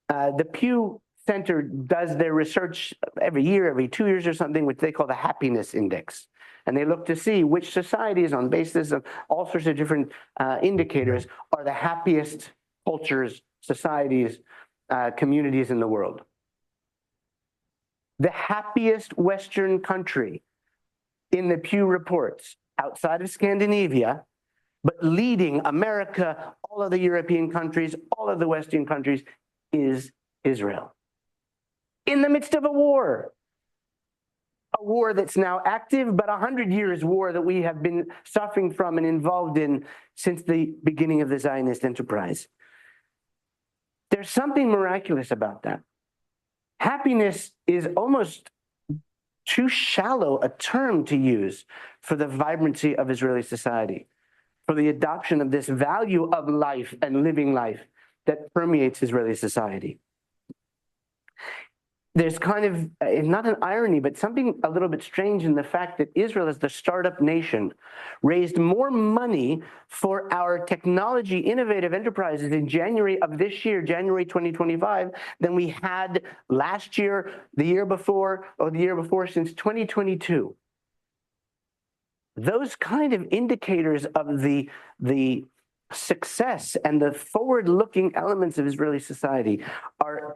S3: the Pew Center does their research every year, every 2 years or something, which they call the Happiness Index. And they look to see which societies, on basis of all sorts of different indicators, are the happiest cultures, societies, communities in the world. The happiest Western country in the Pew reports, outside of Scandinavia, but leading America, all of the European countries, all of the Western countries, is Israel. In the midst of a war that's now active, but 100 years war that we have been suffering from and involved in since the beginning of the Zionist enterprise. There's something miraculous about that. Happiness is almost too shallow a term to use for the vibrancy of Israeli society, for the adoption of this value of life and living life that permeates Israeli society. There's kind of, not an irony, but something a little bit strange in the fact that Israel, as the startup nation, raised more money for our technology innovative enterprises in January of this year, January 2025, than we had last year, the year before, or the year before since 2022. Those kind of indicators of the success and the forward-looking elements of Israeli society are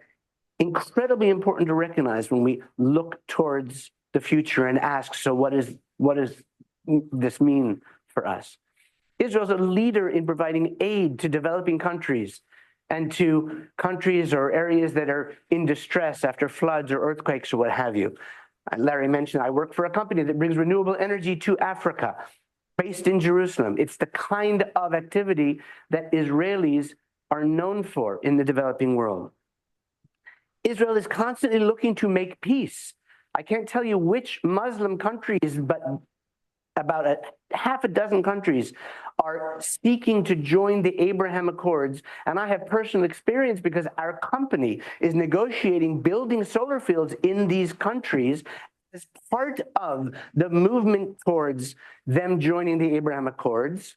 S3: incredibly important to recognize when we look towards the future and ask, so what does this mean for us? Israel's a leader in providing aid to developing countries and to countries or areas that are in distress after floods or earthquakes or what have you. Larry mentioned I work for a company that brings renewable energy to Africa, based in Jerusalem. It's the kind of activity that Israelis are known for in the developing world. Israel is constantly looking to make peace. I can't tell you which Muslim countries, but about half a dozen countries are seeking to join the Abraham Accords. And I have personal experience because our company is negotiating building solar fields in these countries as part of the movement towards them joining the Abraham Accords.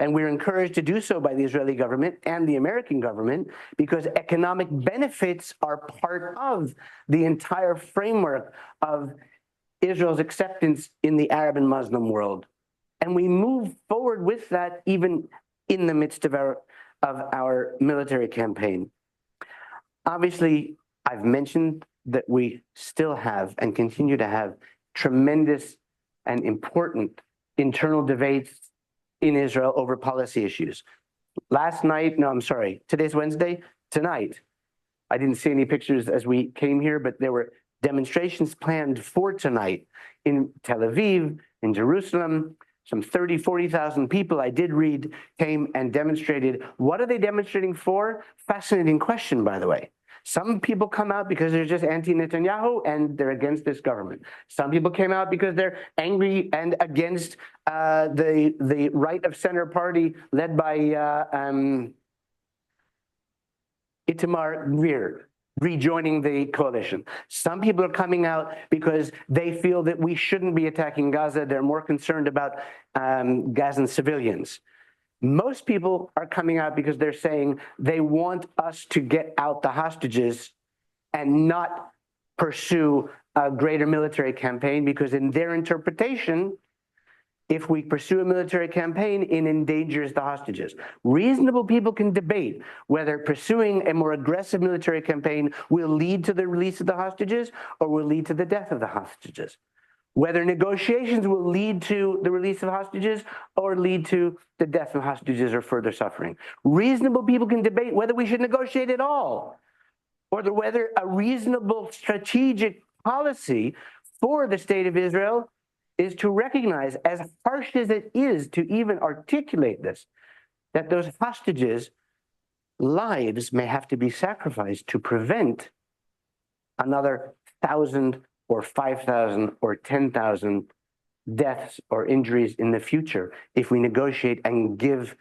S3: And we're encouraged to do so by the Israeli government and the American government because economic benefits are part of the entire framework of Israel's acceptance in the Arab and Muslim world. And we move forward with that even in the midst of our military campaign. Obviously, I've mentioned that we still have and continue to have tremendous and important internal debates in Israel over policy issues. Today's Wednesday, tonight, I didn't see any pictures as we came here, but there were demonstrations planned for tonight in Tel Aviv, in Jerusalem. Some 30, 40,000 people, I did read, came and demonstrated. What are they demonstrating for? Fascinating question, by the way. Some people come out because they're just anti-Netanyahu and they're against this government. Some people came out because they're angry and against the right of center party led by Itamar Gvir rejoining the coalition. Some people are coming out because they feel that we shouldn't be attacking Gaza. They're more concerned about Gazan civilians. Most people are coming out because they're saying they want us to get out the hostages and not pursue a greater military campaign, because in their interpretation, if we pursue a military campaign, it endangers the hostages. Reasonable people can debate whether pursuing a more aggressive military campaign will lead to the release of the hostages or will lead to the death of the hostages. Whether negotiations will lead to the release of hostages or lead to the death of hostages or further suffering. Reasonable people can debate whether we should negotiate at all, or whether a reasonable strategic policy for the state of Israel is to recognize, as harsh as it is to even articulate this, that those hostages' lives may have to be sacrificed to prevent another 1,000 or 5,000 or 10,000 deaths or injuries in the future if we negotiate and give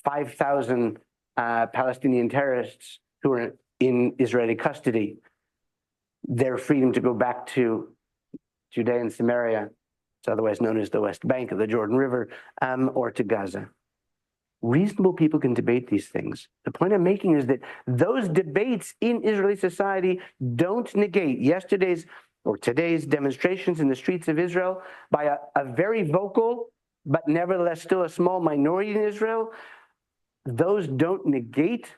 S3: 5,000 Palestinian terrorists who are in Israeli custody their freedom to go back to Judea and Samaria, it's otherwise known as the West Bank of the Jordan River, or to Gaza. Reasonable people can debate these things. The point I'm making is that those debates in Israeli society don't negate yesterday's or today's demonstrations in the streets of Israel by a very vocal, but nevertheless still a small minority in Israel. Those don't negate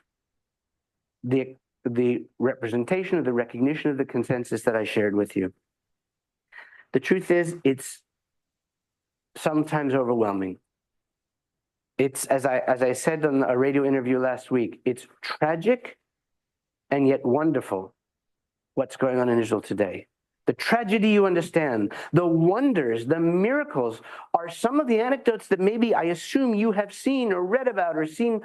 S3: the representation or the recognition of the consensus that I shared with you. The truth is, it's sometimes overwhelming. It's, as I said on a radio interview last week, it's tragic and yet wonderful what's going on in Israel today. The tragedy you understand, the wonders, the miracles are some of the anecdotes that maybe I assume you have seen or read about or seen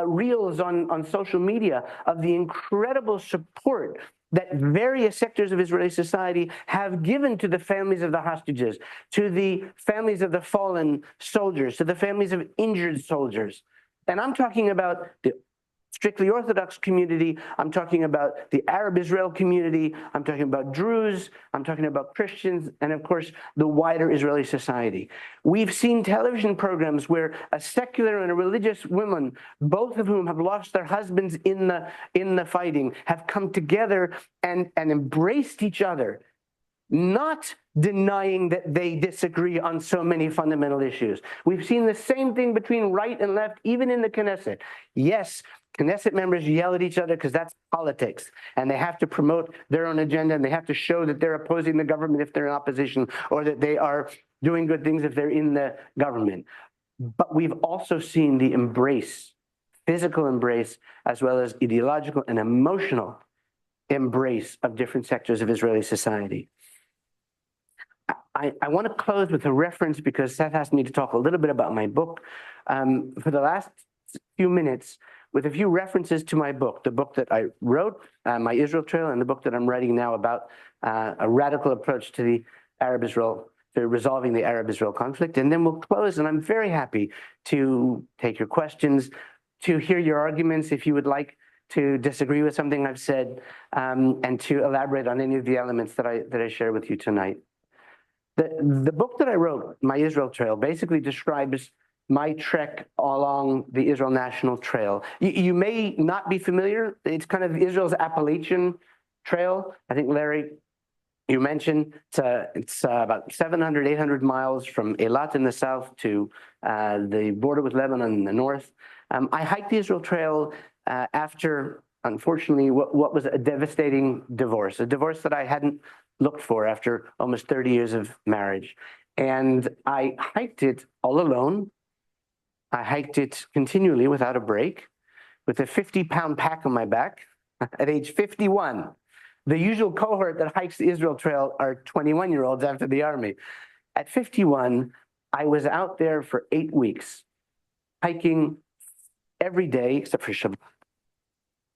S3: reels on social media of the incredible support that various sectors of Israeli society have given to the families of the hostages, to the families of the fallen soldiers, to the families of injured soldiers. And I'm talking about the strictly Orthodox community, I'm talking about the Arab Israel community, I'm talking about Druze, I'm talking about Christians, and of course, the wider Israeli society. We've seen television programs where a secular and a religious woman, both of whom have lost their husbands in the fighting, have come together and embraced each other, not denying that they disagree on so many fundamental issues. We've seen the same thing between right and left, even in the Knesset. Yes, Knesset members yell at each other because that's politics, and they have to promote their own agenda, and they have to show that they're opposing the government if they're in opposition, or that they are doing good things if they're in the government. But we've also seen the embrace, physical embrace, as well as ideological and emotional embrace of different sectors of Israeli society. I want to close with a reference because Seth asked me to talk a little bit about my book for the last few minutes, with a few references to my book, the book that I wrote, My Israel Trail, and the book that I'm writing now about a radical approach to the Arab-Israel, to resolving the Arab-Israel conflict. And then we'll close, and I'm very happy to take your questions, to hear your arguments if you would like to disagree with something I've said, and to elaborate on any of the elements that I share with you tonight. The book that I wrote, My Israel Trail, basically describes my trek along the Israel National Trail. You may not be familiar. It's kind of Israel's Appalachian Trail. I think, Larry, you mentioned it's about 700, 800 miles from Eilat in the south to the border with Lebanon in the north. I hiked the Israel Trail after, unfortunately, what was a devastating divorce, a divorce that I hadn't looked for after almost 30 years of marriage. And I hiked it all alone. I hiked it continually without a break, with a 50-pound pack on my back at age 51. The usual cohort that hikes the Israel Trail are 21-year-olds after the army. At 51, I was out there for 8 weeks, hiking every day except for Shabbat.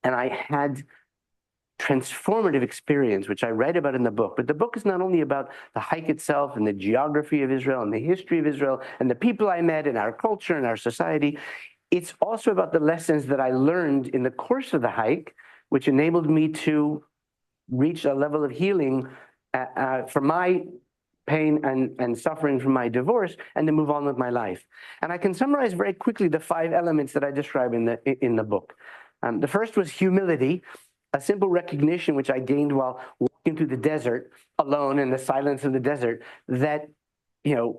S3: And I had transformative experience, which I write about in the book. But the book is not only about the hike itself and the geography of Israel and the history of Israel and the people I met and our culture and our society. It's also about the lessons that I learned in the course of the hike, which enabled me to reach a level of healing for my pain and suffering from my divorce, and to move on with my life. And I can summarize very quickly the 5 elements that I describe in the book. The first was humility. a simple recognition which I gained while walking through the desert alone in the silence of the desert, that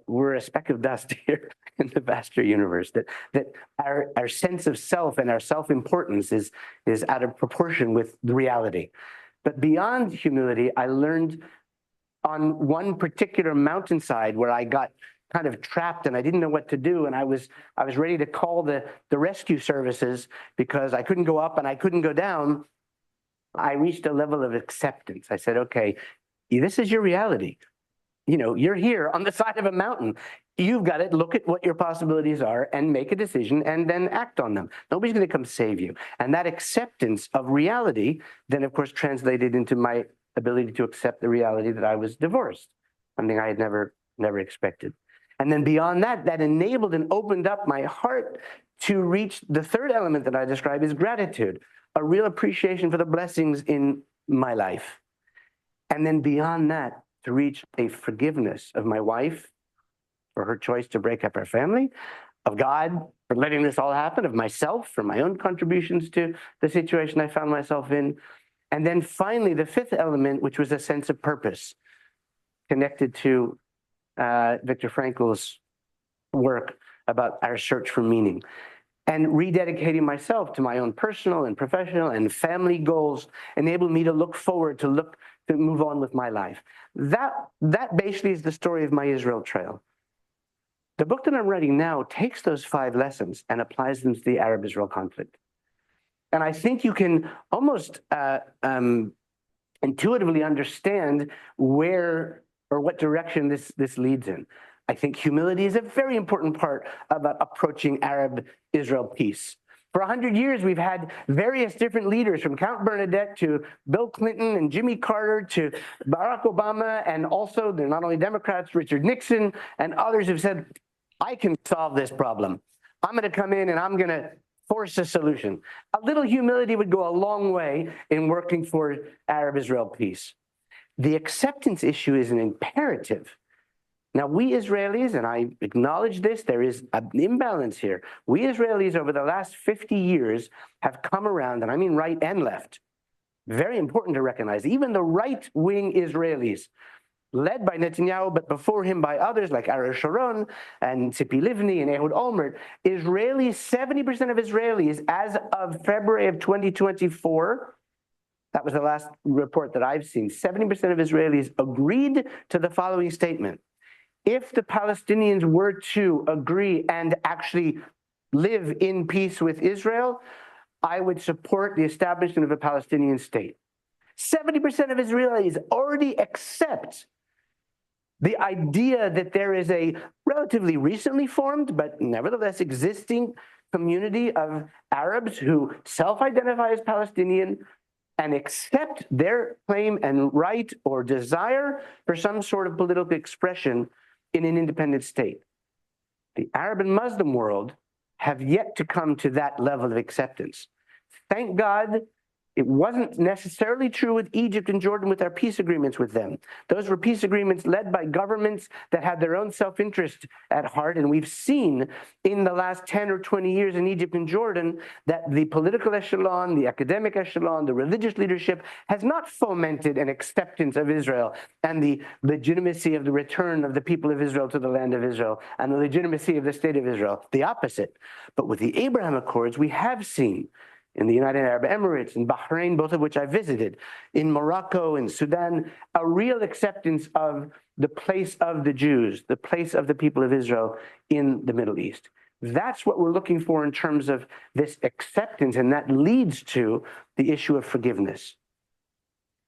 S3: we're a speck of dust here in the vaster universe, that our sense of self and our self-importance is out of proportion with the reality. But beyond humility, I learned on one particular mountainside where I got kind of trapped and I didn't know what to do, and I was ready to call the rescue services because I couldn't go up and I couldn't go down. I reached a level of acceptance. I said, okay, this is your reality. You're here on the side of a mountain. You've got to look at what your possibilities are and make a decision and then act on them. Nobody's going to come save you. And that acceptance of reality then, of course, translated into my ability to accept the reality that I was divorced, something I had never expected. And then beyond that, that enabled and opened up my heart to reach the third element that I describe is gratitude, a real appreciation for the blessings in my life. And then beyond that, to reach a forgiveness of my wife for her choice to break up our family, of God for letting this all happen, of myself for my own contributions to the situation I found myself in. And then finally, the fifth element, which was a sense of purpose, connected to Viktor Frankl's work about our search for meaning. And rededicating myself to my own personal and professional and family goals enabled me to look forward, to move on with my life. That basically is the story of my Israel trail. The book that I'm writing now takes those 5 lessons and applies them to the Arab-Israel conflict. And I think you can almost intuitively understand where or what direction this leads in. I think humility is a very important part about approaching Arab-Israel peace. For 100 years, we've had various different leaders, from Count Bernadette to Bill Clinton and Jimmy Carter to Barack Obama, and also, they're not only Democrats, Richard Nixon and others have said, I can solve this problem. I'm going to come in and I'm going to force a solution. A little humility would go a long way in working for Arab-Israel peace. The acceptance issue is an imperative. Now, we Israelis, and I acknowledge this, there is an imbalance here. We Israelis over the last 50 years have come around, and I mean right and left. Very important to recognize. Even the right-wing Israelis, led by Netanyahu, but before him by others like Ariel Sharon and Tzipi Livni and Ehud Olmert, 70% of Israelis, as of February of 2024, that was the last report that I've seen, 70% of Israelis agreed to the following statement. If the Palestinians were to agree and actually live in peace with Israel, I would support the establishment of a Palestinian state. 70% of Israelis already accept the idea that there is a relatively recently formed, but nevertheless existing community of Arabs who self-identify as Palestinian and accept their claim and right or desire for some sort of political expression in an independent state. The Arab and Muslim world have yet to come to that level of acceptance. Thank God it wasn't necessarily true with Egypt and Jordan with our peace agreements with them. Those were peace agreements led by governments that had their own self-interest at heart, and we've seen in the last 10 or 20 years in Egypt and Jordan that the political echelon, the academic echelon, the religious leadership has not fomented an acceptance of Israel and the legitimacy of the return of the people of Israel to the land of Israel and the legitimacy of the state of Israel, the opposite. But with the Abraham Accords, we have seen in the United Arab Emirates, in Bahrain, both of which I visited, in Morocco, in Sudan, a real acceptance of the place of the Jews, the place of the people of Israel in the Middle East. That's what we're looking for in terms of this acceptance, and that leads to the issue of forgiveness.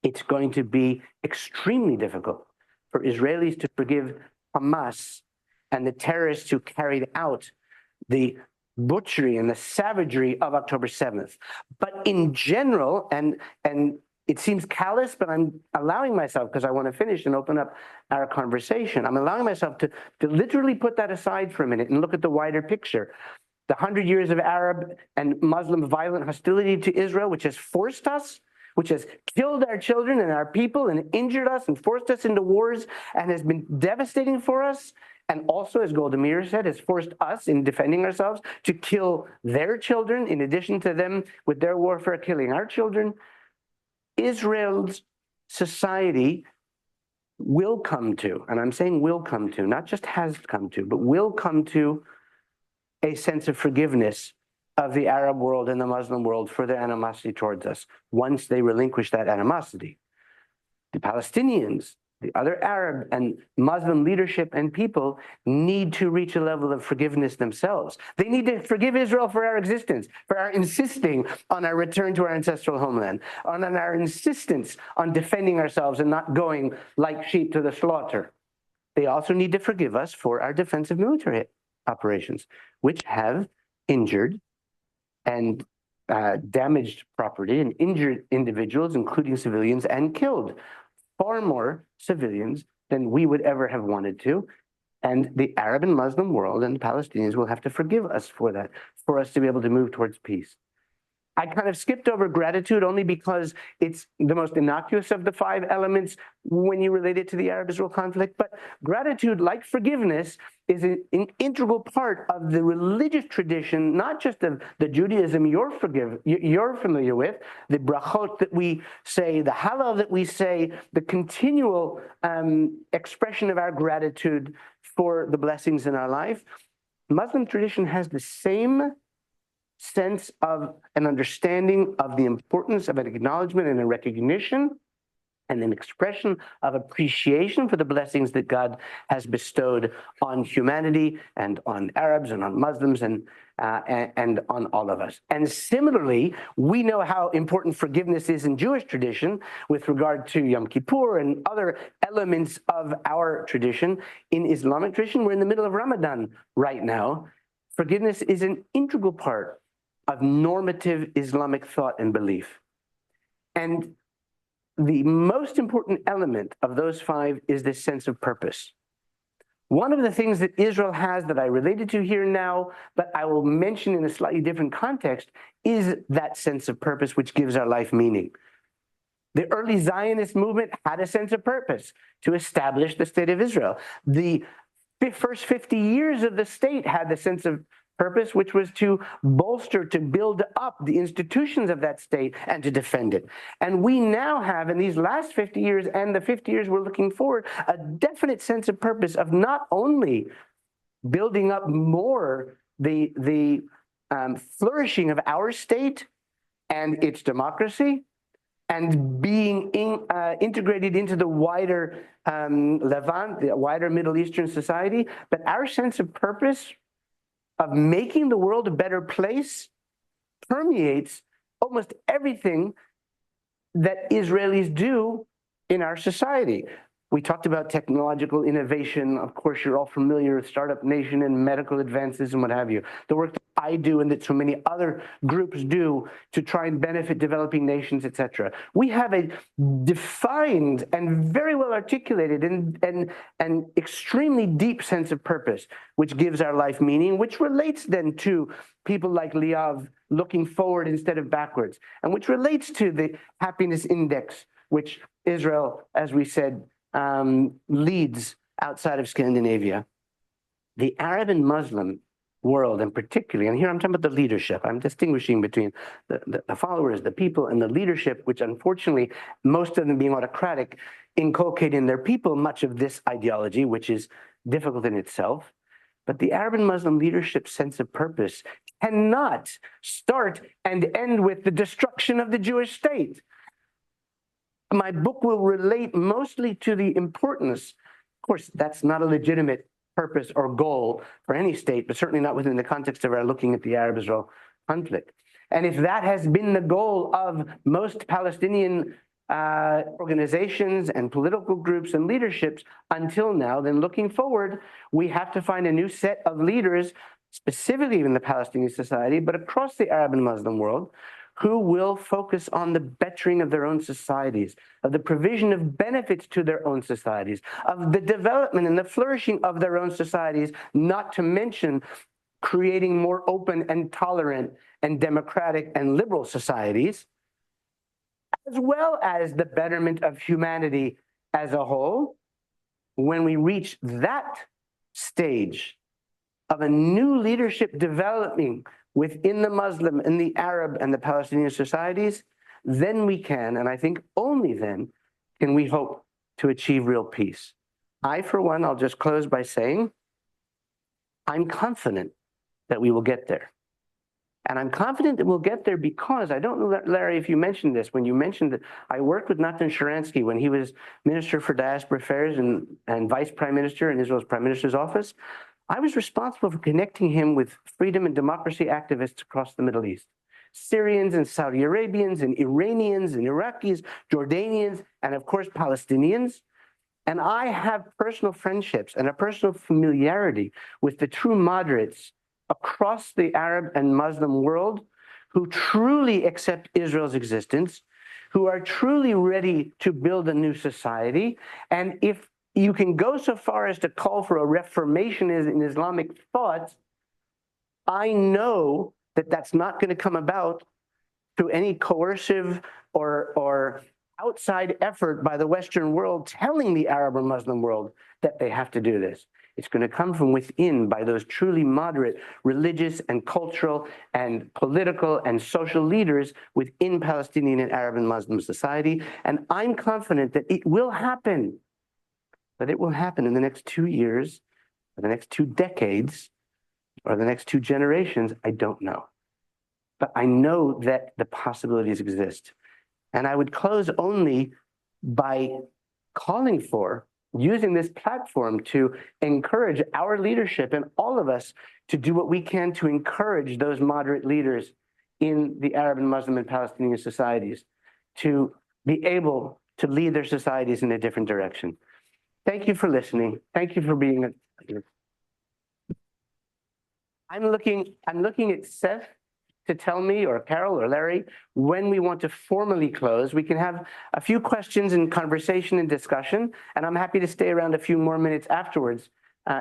S3: It's going to be extremely difficult for Israelis to forgive Hamas and the terrorists who carried out the butchery and the savagery of October 7th. But in general, and it seems callous, but I'm allowing myself, because I want to finish and open up our conversation, I'm allowing myself to literally put that aside for a minute and look at the wider picture. The 100 years of Arab and Muslim violent hostility to Israel, which has forced us, which has killed our children and our people and injured us and forced us into wars and has been devastating for us. And also, as Golda Meir said, has forced us in defending ourselves to kill their children, in addition to them with their warfare killing our children. Israel's society will come to, and I'm saying will come to, not just has come to, but will come to a sense of forgiveness of the Arab world and the Muslim world for their animosity towards us once they relinquish that animosity. The Palestinians, the other Arab and Muslim leadership and people need to reach a level of forgiveness themselves. They need to forgive Israel for our existence, for our insisting on our return to our ancestral homeland, on our insistence on defending ourselves and not going like sheep to the slaughter. They also need to forgive us for our defensive military operations, which have injured and damaged property and injured individuals, including civilians, and killed far more civilians than we would ever have wanted to. And the Arab and Muslim world and the Palestinians will have to forgive us for that, for us to be able to move towards peace. I kind of skipped over gratitude only because it's the most innocuous of the 5 elements when you relate it to the Arab-Israel conflict. But gratitude, like forgiveness, is an integral part of the religious tradition, not just of the Judaism you're familiar with, the brachot that we say, the hallel that we say, the continual expression of our gratitude for the blessings in our life. Muslim tradition has the same sense of an understanding of the importance of an acknowledgement and a recognition and an expression of appreciation for the blessings that God has bestowed on humanity and on Arabs and on Muslims and on all of us. And similarly, we know how important forgiveness is in Jewish tradition with regard to Yom Kippur and other elements of our tradition. In Islamic tradition, we're in the middle of Ramadan right now. Forgiveness is an integral part of normative Islamic thought and belief. And the most important element of those 5 is this sense of purpose. One of the things that Israel has that I related to here now, but I will mention in a slightly different context, is that sense of purpose which gives our life meaning. The early Zionist movement had a sense of purpose to establish the state of Israel. The first 50 years of the state had the sense of purpose, which was to bolster, to build up the institutions of that state and to defend it. And we now have, in these last 50 years and the 50 years we're looking forward, a definite sense of purpose of not only building up more the flourishing of our state and its democracy and being integrated into the wider Levant, the wider Middle Eastern society, but our sense of purpose of making the world a better place permeates almost everything that Israelis do in our society. We talked about technological innovation. Of course, you're all familiar with Startup Nation and medical advances and what have you. The work that I do and that so many other groups do to try and benefit developing nations, etc. We have a defined and very well articulated and extremely deep sense of purpose, which gives our life meaning, which relates then to people like Liav looking forward instead of backwards, and which relates to the happiness index, which Israel, as we said, leads outside of Scandinavia. The Arab and Muslim world, and particularly, and here I'm talking about the leadership. I'm distinguishing between the followers, the people, and the leadership, which unfortunately, most of them being autocratic, inculcate in their people much of this ideology, which is difficult in itself. But the Arab and Muslim leadership sense of purpose cannot start and end with the destruction of the Jewish state. My book will relate mostly to the importance. Of course, that's not a legitimate purpose or goal for any state, but certainly not within the context of our looking at the Arab-Israel conflict. And if that has been the goal of most Palestinian organizations and political groups and leaderships until now, then looking forward, we have to find a new set of leaders, specifically in the Palestinian society, but across the Arab and Muslim world, who will focus on the bettering of their own societies, of the provision of benefits to their own societies, of the development and the flourishing of their own societies, not to mention creating more open and tolerant and democratic and liberal societies, as well as the betterment of humanity as a whole. When we reach that stage of a new leadership developing within the Muslim and the Arab and the Palestinian societies, then we can, and I think only then, can we hope to achieve real peace. I, for one, I'll just close by saying, I'm confident that we will get there. And I'm confident that we'll get there because, I don't know, Larry, if you mentioned this, when you mentioned that I worked with Natan Sharansky when he was Minister for Diaspora Affairs and Vice Prime Minister in Israel's Prime Minister's office. I was responsible for connecting him with freedom and democracy activists across the Middle East. Syrians and Saudi Arabians and Iranians and Iraqis, Jordanians, and of course, Palestinians. And I have personal friendships and a personal familiarity with the true moderates across the Arab and Muslim world who truly accept Israel's existence, who are truly ready to build a new society. And if you can go so far as to call for a reformation in Islamic thought, I know that that's not going to come about through any coercive or outside effort by the Western world telling the Arab or Muslim world that they have to do this. It's going to come from within by those truly moderate religious and cultural and political and social leaders within Palestinian and Arab and Muslim society. And I'm confident that it will happen, but it will happen in the next 2 years, or the next 2 decades, or the next 2 generations. I don't know. But I know that the possibilities exist. And I would close only by calling for using this platform to encourage our leadership and all of us to do what we can to encourage those moderate leaders in the Arab and Muslim and Palestinian societies to be able to lead their societies in a different direction. Thank you for listening. Thank you for being here. I'm looking at Seth to tell me, or Carol or Larry, when we want to formally close. We can have a few questions and conversation and discussion, and I'm happy to stay around a few more minutes afterwards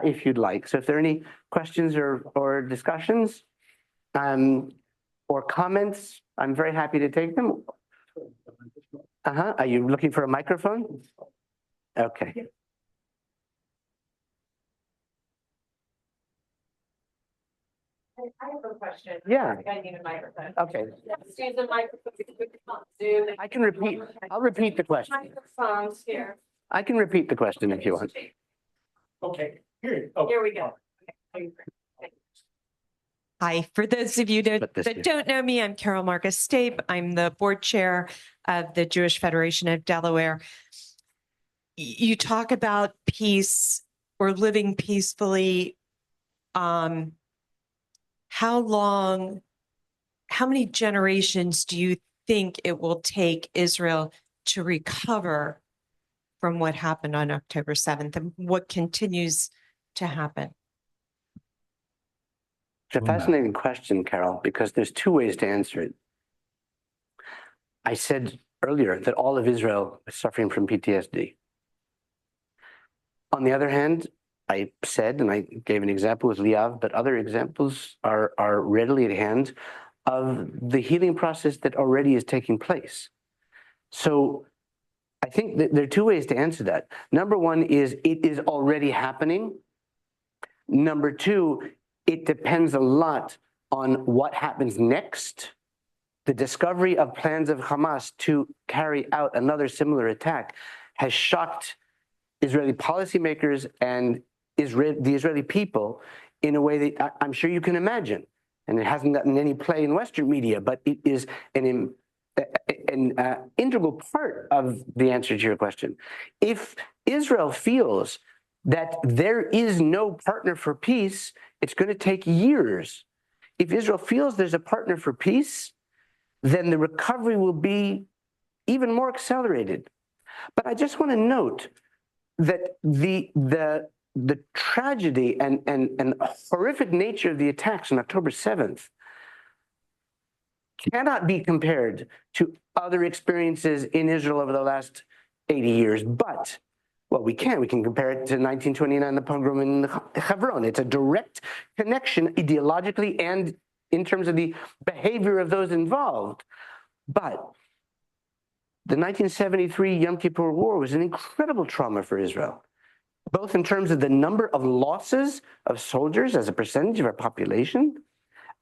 S3: if you'd like. So if there are any questions or discussions or comments, I'm very happy to take them. Are you looking for a microphone? Okay.
S4: I have a question.
S3: Yeah.
S4: I need a microphone.
S3: Okay.
S4: Use the microphone. Zoom.
S3: I can repeat. I'll repeat the question.
S4: Microphones here.
S3: I can repeat the question if you want.
S2: Okay, here.
S4: Here we go. Okay.
S5: Hi, for those of you that don't know me, I'm Carol Marcus Stape. I'm the board chair of the Jewish Federation of Delaware. You talk about peace or living peacefully. How many generations do you think it will take Israel to recover from what happened on October 7th and what continues to happen?
S3: It's a fascinating question, Carol, because there's 2 ways to answer it. I said earlier that all of Israel is suffering from PTSD. On the other hand, I said, and I gave an example with Liav, but other examples are readily at hand of the healing process that already is taking place. So I think that there are 2 ways to answer that. Number 1 is it is already happening. Number 2, it depends a lot on what happens next. The discovery of plans of Hamas to carry out another similar attack has shocked Israeli policymakers and the Israeli people in a way that I'm sure you can imagine. And it hasn't gotten any play in Western media, but it is an integral part of the answer to your question. If Israel feels that there is no partner for peace, it's going to take years. If Israel feels there's a partner for peace, then the recovery will be even more accelerated. But I just want to note that the tragedy and horrific nature of the attacks on October 7th cannot be compared to other experiences in Israel over the last 80 years. But, well, we can compare it to 1929, the pogrom in Hebron. It's a direct connection ideologically and in terms of the behavior of those involved. But the 1973 Yom Kippur War was an incredible trauma for Israel, both in terms of the number of losses of soldiers as a percentage of our population,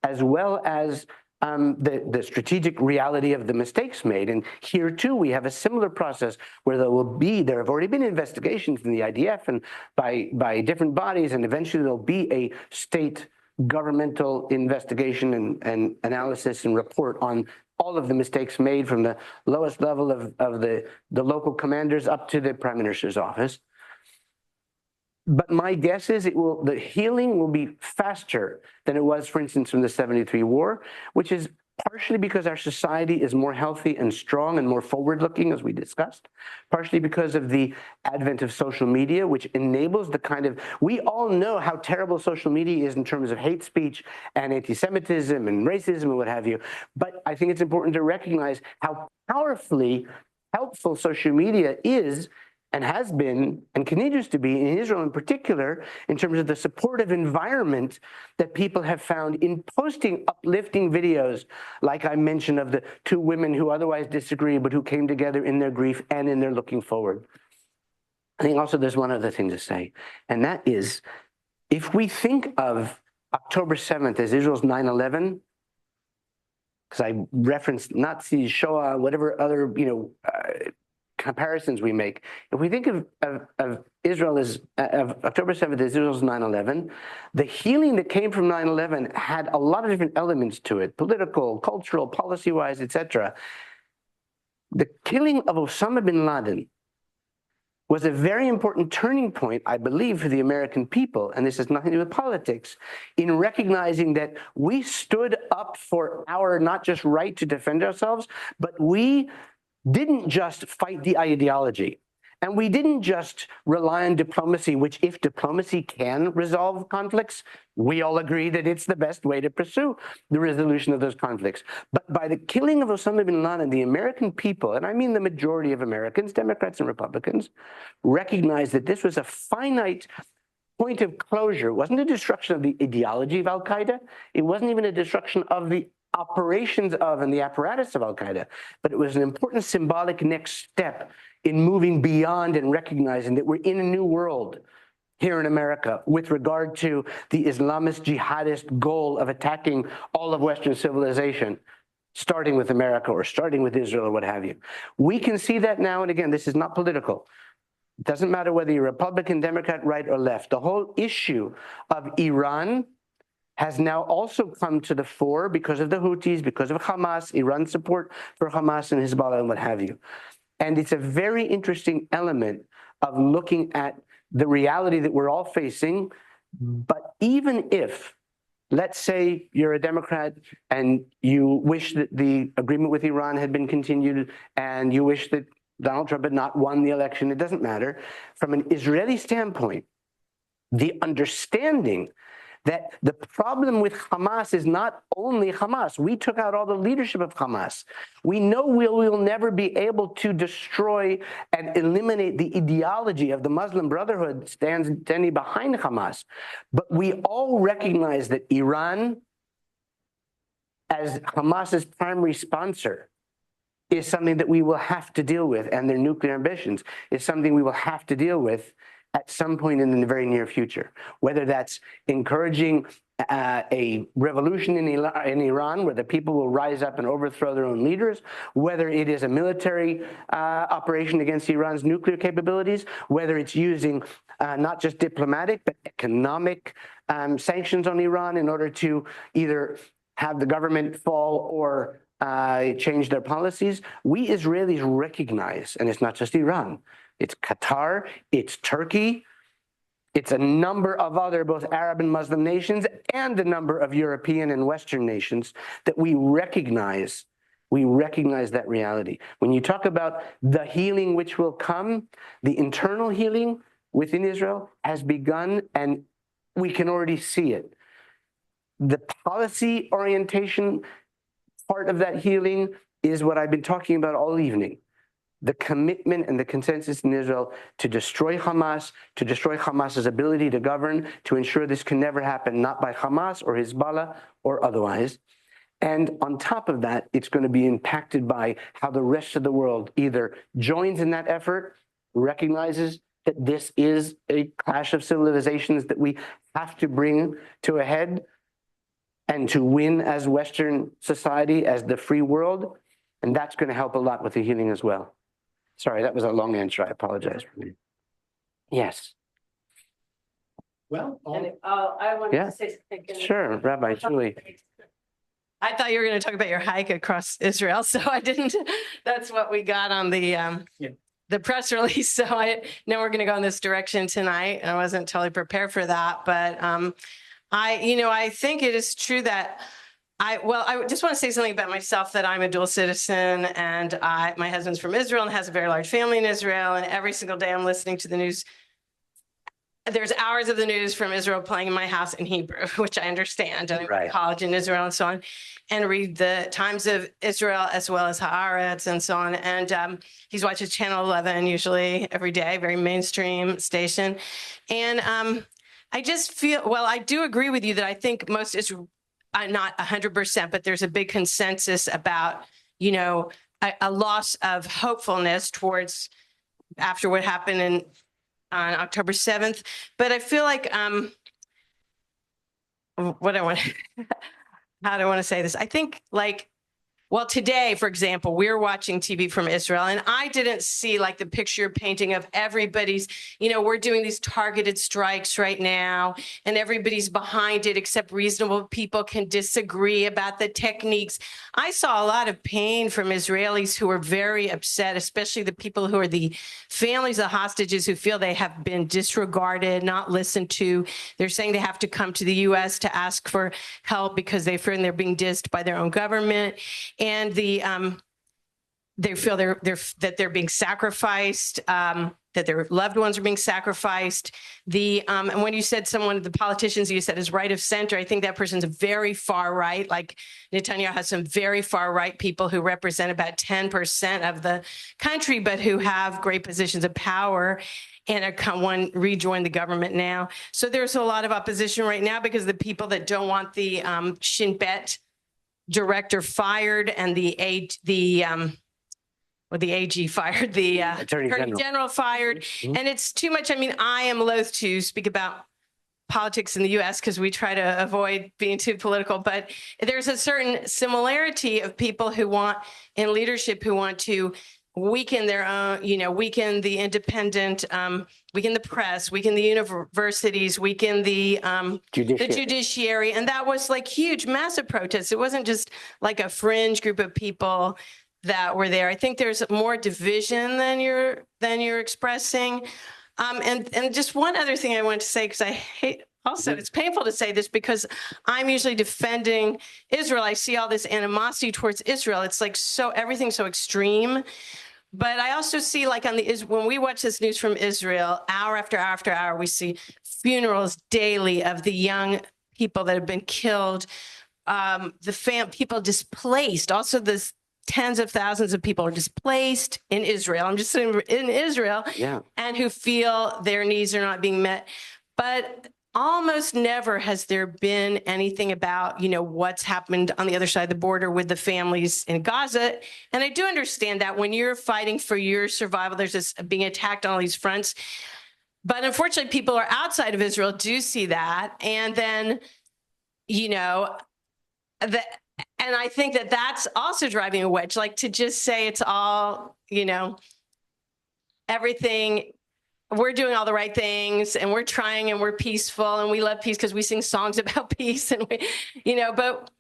S3: as well as the strategic reality of the mistakes made. And here too, we have a similar process where there have already been investigations in the IDF and by different bodies, and eventually there'll be a state governmental investigation and analysis and report on all of the mistakes made from the lowest level of the local commanders up to the Prime Minister's office. But my guess is the healing will be faster than it was, for instance, from the 73 war, which is partially because our society is more healthy and strong and more forward-looking, as we discussed, partially because of the advent of social media, which enables the kind of, we all know how terrible social media is in terms of hate speech and anti-Semitism and racism and what have you. But I think it's important to recognize how powerfully helpful social media is and has been and continues to be in Israel in particular, in terms of the supportive environment that people have found in posting uplifting videos, like I mentioned, of the two women who otherwise disagree, but who came together in their grief and in their looking forward. I think also there's one other thing to say, and that is, if we think of October 7th as Israel's 9/11, because I referenced Nazis, Shoah, whatever other, comparisons we make. If we think of Israel as of October 7th as Israel's 9/11, the healing that came from 9/11 had a lot of different elements to it: political, cultural, policy-wise, etc. The killing of Osama bin Laden was a very important turning point, I believe, for the American people, and this has nothing to do with politics, in recognizing that we stood up for our not just right to defend ourselves, but we didn't just fight the ideology. And we didn't just rely on diplomacy, which, if diplomacy can resolve conflicts, we all agree that it's the best way to pursue the resolution of those conflicts. But by the killing of Osama bin Laden, the American people, and I mean the majority of Americans, Democrats and Republicans, recognized that this was a finite point of closure. It wasn't a destruction of the ideology of al-Qaeda. It wasn't even a destruction of the operations of and the apparatus of al-Qaeda, but it was an important symbolic next step in moving beyond and recognizing that we're in a new world here in America with regard to the Islamist jihadist goal of attacking all of Western civilization, starting with America or starting with Israel or what have you. We can see that now, and again, this is not political. It doesn't matter whether you're Republican, Democrat, right or left. The whole issue of Iran has now also come to the fore because of the Houthis, because of Hamas, Iran's support for Hamas and Hezbollah and what have you. And it's a very interesting element of looking at the reality that we're all facing. But even if, let's say you're a Democrat and you wish that the agreement with Iran had been continued and you wish that Donald Trump had not won the election, it doesn't matter. From an Israeli standpoint, the understanding that the problem with Hamas is not only Hamas. We took out all the leadership of Hamas. We know we will never be able to destroy and eliminate the ideology of the Muslim Brotherhood standing behind Hamas. But we all recognize that Iran, as Hamas's primary sponsor, is something that we will have to deal with, and their nuclear ambitions is something we will have to deal with at some point in the very near future, whether that's encouraging a revolution in Iran where the people will rise up and overthrow their own leaders, whether it is a military operation against Iran's nuclear capabilities, whether it's using not just diplomatic but economic sanctions on Iran in order to either have the government fall or change their policies. We Israelis recognize, and it's not just Iran, it's Qatar, it's Turkey, it's a number of other both Arab and Muslim nations and a number of European and Western nations that we recognize that reality. When you talk about the healing which will come, the internal healing within Israel has begun, and we can already see it. The policy orientation part of that healing is what I've been talking about all evening. The commitment and the consensus in Israel to destroy Hamas's ability to govern, to ensure this can never happen, not by Hamas or Hezbollah or otherwise. And on top of that, it's going to be impacted by how the rest of the world either joins in that effort, recognizes that this is a clash of civilizations that we have to bring to a head, and to win as Western society, as the free world. And that's going to help a lot with the healing as well. Sorry, that was a long answer. I apologize for me. Yes,
S2: Well,
S4: And I wanted
S3: Yeah.
S4: to say something.
S3: sure, Rabbi Julie.
S5: I thought you were going to talk about your hike across Israel, so I didn't. That's what we got on the press release. So I know we're going to go in this direction tonight. I wasn't totally prepared for that, but I think it is true that I just want to say something about myself, that I'm a dual citizen, and my husband's from Israel and has a very large family in Israel, and every single day I'm listening to the news. There's hours of the news from Israel playing in my house in Hebrew, which I understand. And I went
S3: Right.
S5: to college in Israel and so on, and read the Times of Israel as well as Haaretz and so on. And he's watches Channel 11 usually every day, very mainstream station. And I just feel, well, I do agree with you that I think most Israel, not 100%, but there's a big consensus about, a loss of hopefulness towards after what happened on October 7th. But I feel like, what I want, how do I want to say this? I think today, for example, we're watching TV from Israel, and I didn't see like the picture painting of everybody's, we're doing these targeted strikes right now, and everybody's behind it, except reasonable people can disagree about the techniques. I saw a lot of pain from Israelis who are very upset, especially the people who are the families of hostages who feel they have been disregarded, not listened to. They're saying they have to come to the U.S. to ask for help because they fear they're being dissed by their own government. And they feel that they're being sacrificed, that their loved ones are being sacrificed. And when you said someone of the politicians you said is right of center, I think that person's very far right. Like Netanyahu has some very far right people who represent about 10% of the country, but who have great positions of power and one rejoined the government now. So there's a lot of opposition right now because the people that don't want the Shin Bet director fired and the AG fired, the Attorney General fired.
S3: Mhm.
S5: And it's too much. I mean, I am loath to speak about politics in the U.S. because we try to avoid being too political, but there's a certain similarity of people who want in leadership who want to weaken their own, weaken the independent, weaken the press, weaken the universities, weaken the judiciary. And that was like huge, massive protests. It wasn't just like a fringe group of people that were there. I think there's more division than you're expressing. And just one other thing I want to say, because I hate, also, it's painful to say this because I'm usually defending Israel. I see all this animosity towards Israel. It's like everything's so extreme. But I also see when we watch this news from Israel, hour after hour after hour, we see funerals daily of the young people that have been killed, people displaced. Also, the tens of thousands of people are displaced in Israel. I'm just saying in Israel, and who feel their needs are not being met. But almost never has there been anything about, what's happened on the other side of the border with the families in Gaza. And I do understand that when you're fighting for your survival, there's this being attacked on all these fronts. But unfortunately, people who are outside of Israel do see that. And then, and I think that that's also driving a wedge, like to just say it's all, everything. We're doing all the right things and we're trying and we're peaceful and we love peace because we sing songs about peace and but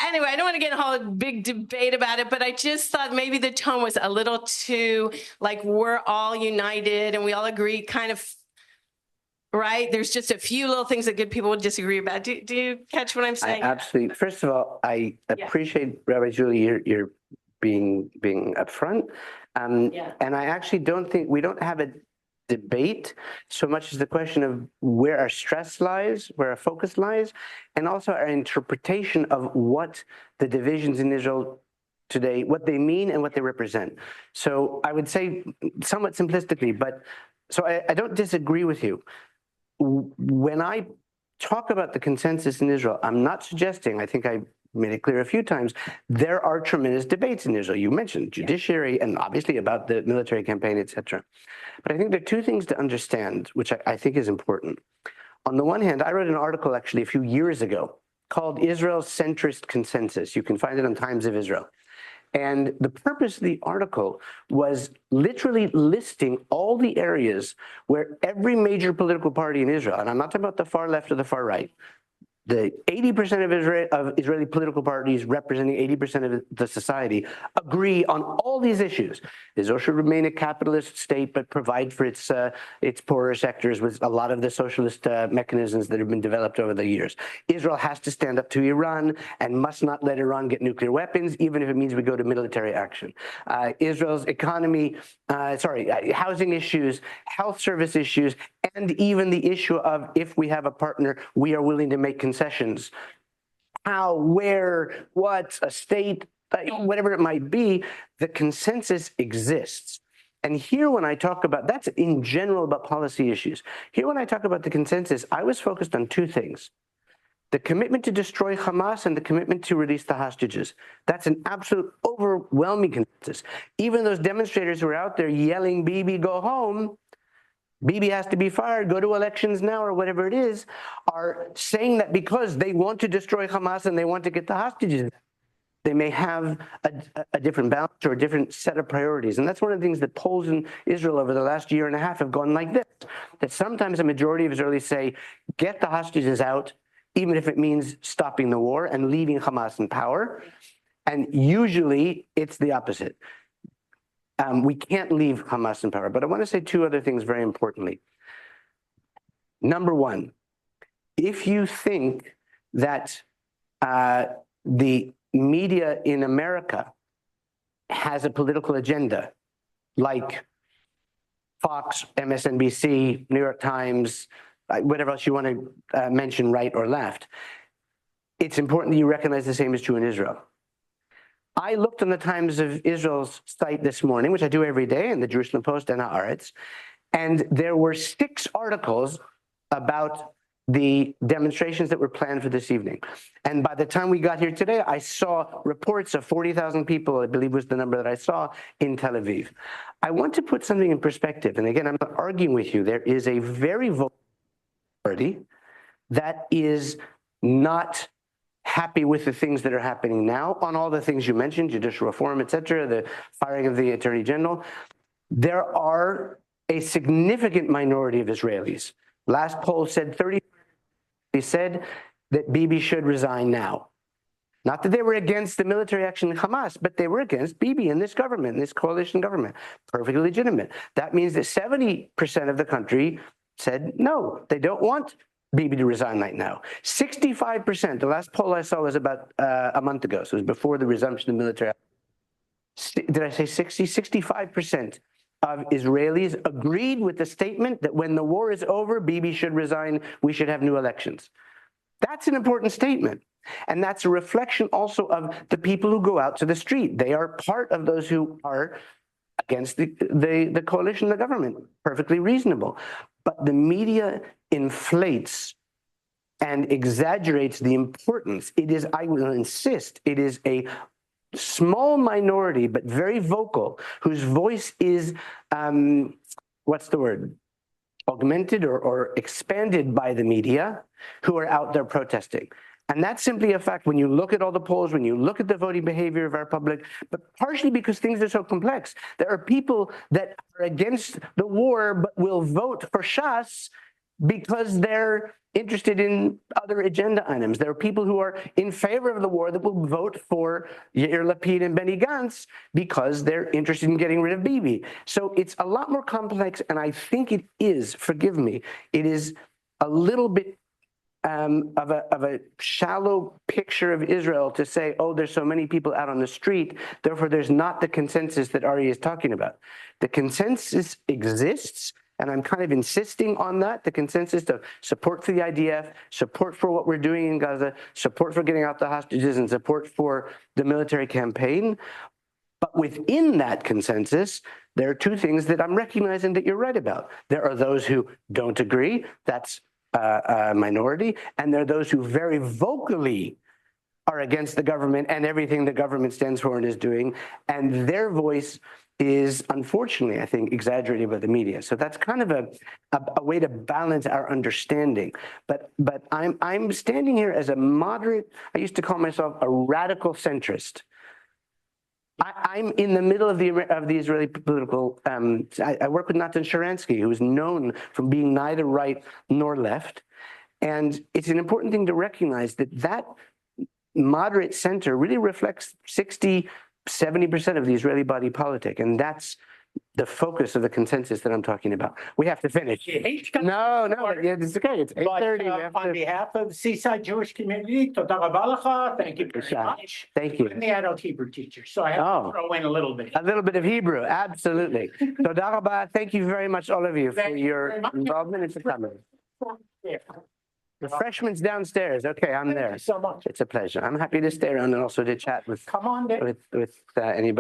S5: anyway, I don't want to get in a whole big debate about it, but I just thought maybe the tone was a little too like we're all united and we all agree kind of, right? There's just a few little things that good people would disagree about. Do you catch what I'm saying?
S3: Absolutely. First of all, I appreciate, Rabbi Julie, your being upfront. And I actually don't think we don't have a debate so much as the question of where our stress lies, where our focus lies, and also our interpretation of what the divisions in Israel today, what they mean and what they represent. So I would say somewhat simplistically, but so I don't disagree with you. When I talk about the consensus in Israel, I'm not suggesting, I think I made it clear a few times, there are tremendous debates in Israel. You mentioned judiciary and obviously about the military campaign, etc. But I think there are two things to understand, which I think is important. On the one hand, I wrote an article actually a few years ago called Israel's Centrist Consensus. You can find it on Times of Israel. And the purpose of the article was literally listing all the areas where every major political party in Israel, and I'm not talking about the far left or the far right, the 80% of Israeli political parties representing 80% of the society agree on all these issues. Israel should remain a capitalist state, but provide for its poorer sectors with a lot of the socialist mechanisms that have been developed over the years. Israel has to stand up to Iran and must not let Iran get nuclear weapons, even if it means we go to military action. Israel's economy, housing issues, health service issues, and even the issue of if we have a partner, we are willing to make concessions. How, where, what, a state, whatever it might be, the consensus exists. And here when I talk about, that's in general about policy issues. Here when I talk about the consensus, I was focused on two things. The commitment to destroy Hamas and the commitment to release the hostages. That's an absolute overwhelming consensus. Even those demonstrators who are out there yelling, Bibi, go home, Bibi has to be fired, go to elections now, or whatever it is, are saying that because they want to destroy Hamas and they want to get the hostages, they may have a different balance or a different set of priorities. And that's one of the things that polls in Israel over the last year and a half have gone like this, that sometimes a majority of Israelis say, get the hostages out, even if it means stopping the war and leaving Hamas in power. And usually it's the opposite. We can't leave Hamas in power. But I want to say two other things very importantly. Number one, if you think that the media in America has a political agenda, like Fox, MSNBC, New York Times, whatever else you want to mention, right or left, it's important that you recognize the same is true in Israel. I looked on the Times of Israel's site this morning, which I do every day, and the Jerusalem Post and Haaretz, and there were 6 articles about the demonstrations that were planned for this evening. And by the time we got here today, I saw reports of 40,000 people, I believe was the number that I saw, in Tel Aviv. I want to put something in perspective, and again, I'm not arguing with you. There is a very vocal party that is not happy with the things that are happening now on all the things you mentioned, judicial reform, et cetera, the firing of the Attorney General. There are a significant minority of Israelis. Last poll said 30%. They said that Bibi should resign now. Not that they were against the military action in Hamas, but they were against Bibi and this government, this coalition government. Perfectly legitimate. That means that 70% of the country said no, they don't want Bibi to resign right now. 65%, the last poll I saw was about a month ago, so it was before the resumption of military. Did I say 60? 65% of Israelis agreed with the statement that when the war is over, Bibi should resign, we should have new elections. That's an important statement. And that's a reflection also of the people who go out to the street. They are part of those who are against the coalition, the government. Perfectly reasonable. But the media inflates and exaggerates the importance. It is, I will insist, it is a small minority, but very vocal, whose voice is, what's the word? Augmented or expanded by the media, who are out there protesting. And that's simply a fact when you look at all the polls, when you look at the voting behavior of our public, but partially because things are so complex. There are people that are against the war, but will vote for Shas because they're interested in other agenda items. There are people who are in favor of the war that will vote for Yair Lapid and Benny Gantz because they're interested in getting rid of Bibi. So it's a lot more complex, and I think it is, forgive me, it is a little bit of a shallow picture of Israel to say, oh, there's so many people out on the street, therefore there's not the consensus that Aryeh is talking about. The consensus exists, and I'm kind of insisting on that, the consensus of support for the IDF, support for what we're doing in Gaza, support for getting out the hostages, and support for the military campaign. But within that consensus, there are two things that I'm recognizing that you're right about. There are those who don't agree, that's a minority, and there are those who very vocally are against the government and everything the government stands for and is doing, and their voice is unfortunately, I think, exaggerated by the media. So that's kind of a way to balance our understanding. But I'm standing here as a moderate, I used to call myself a radical centrist. I'm in the middle of the Israeli political, I work with Natan Sharansky, who is known for being neither right nor left. And it's an important thing to recognize that moderate center really reflects 60-70% of the Israeli body politic. And that's the focus of the consensus that I'm talking about. We have to finish. No, yeah, it's okay. It's 8:30.
S2: On behalf of the Seaside Jewish community, toda rabba lecha. Thank you very much.
S3: Thank you.
S2: I'm the adult Hebrew teacher, so I have to throw in a little bit.
S3: A little bit of Hebrew, absolutely. Toda rabba. Thank you very much, all of you, for
S2: Thank you
S3: your
S2: very much.
S3: involvement and for coming.
S2: Yeah.
S3: Refreshments downstairs. Okay, I'm
S2: Thank
S3: there.
S2: you so much.
S3: It's a pleasure. I'm happy to stay around and also to chat with
S2: Come on, Dave.
S3: with anybody.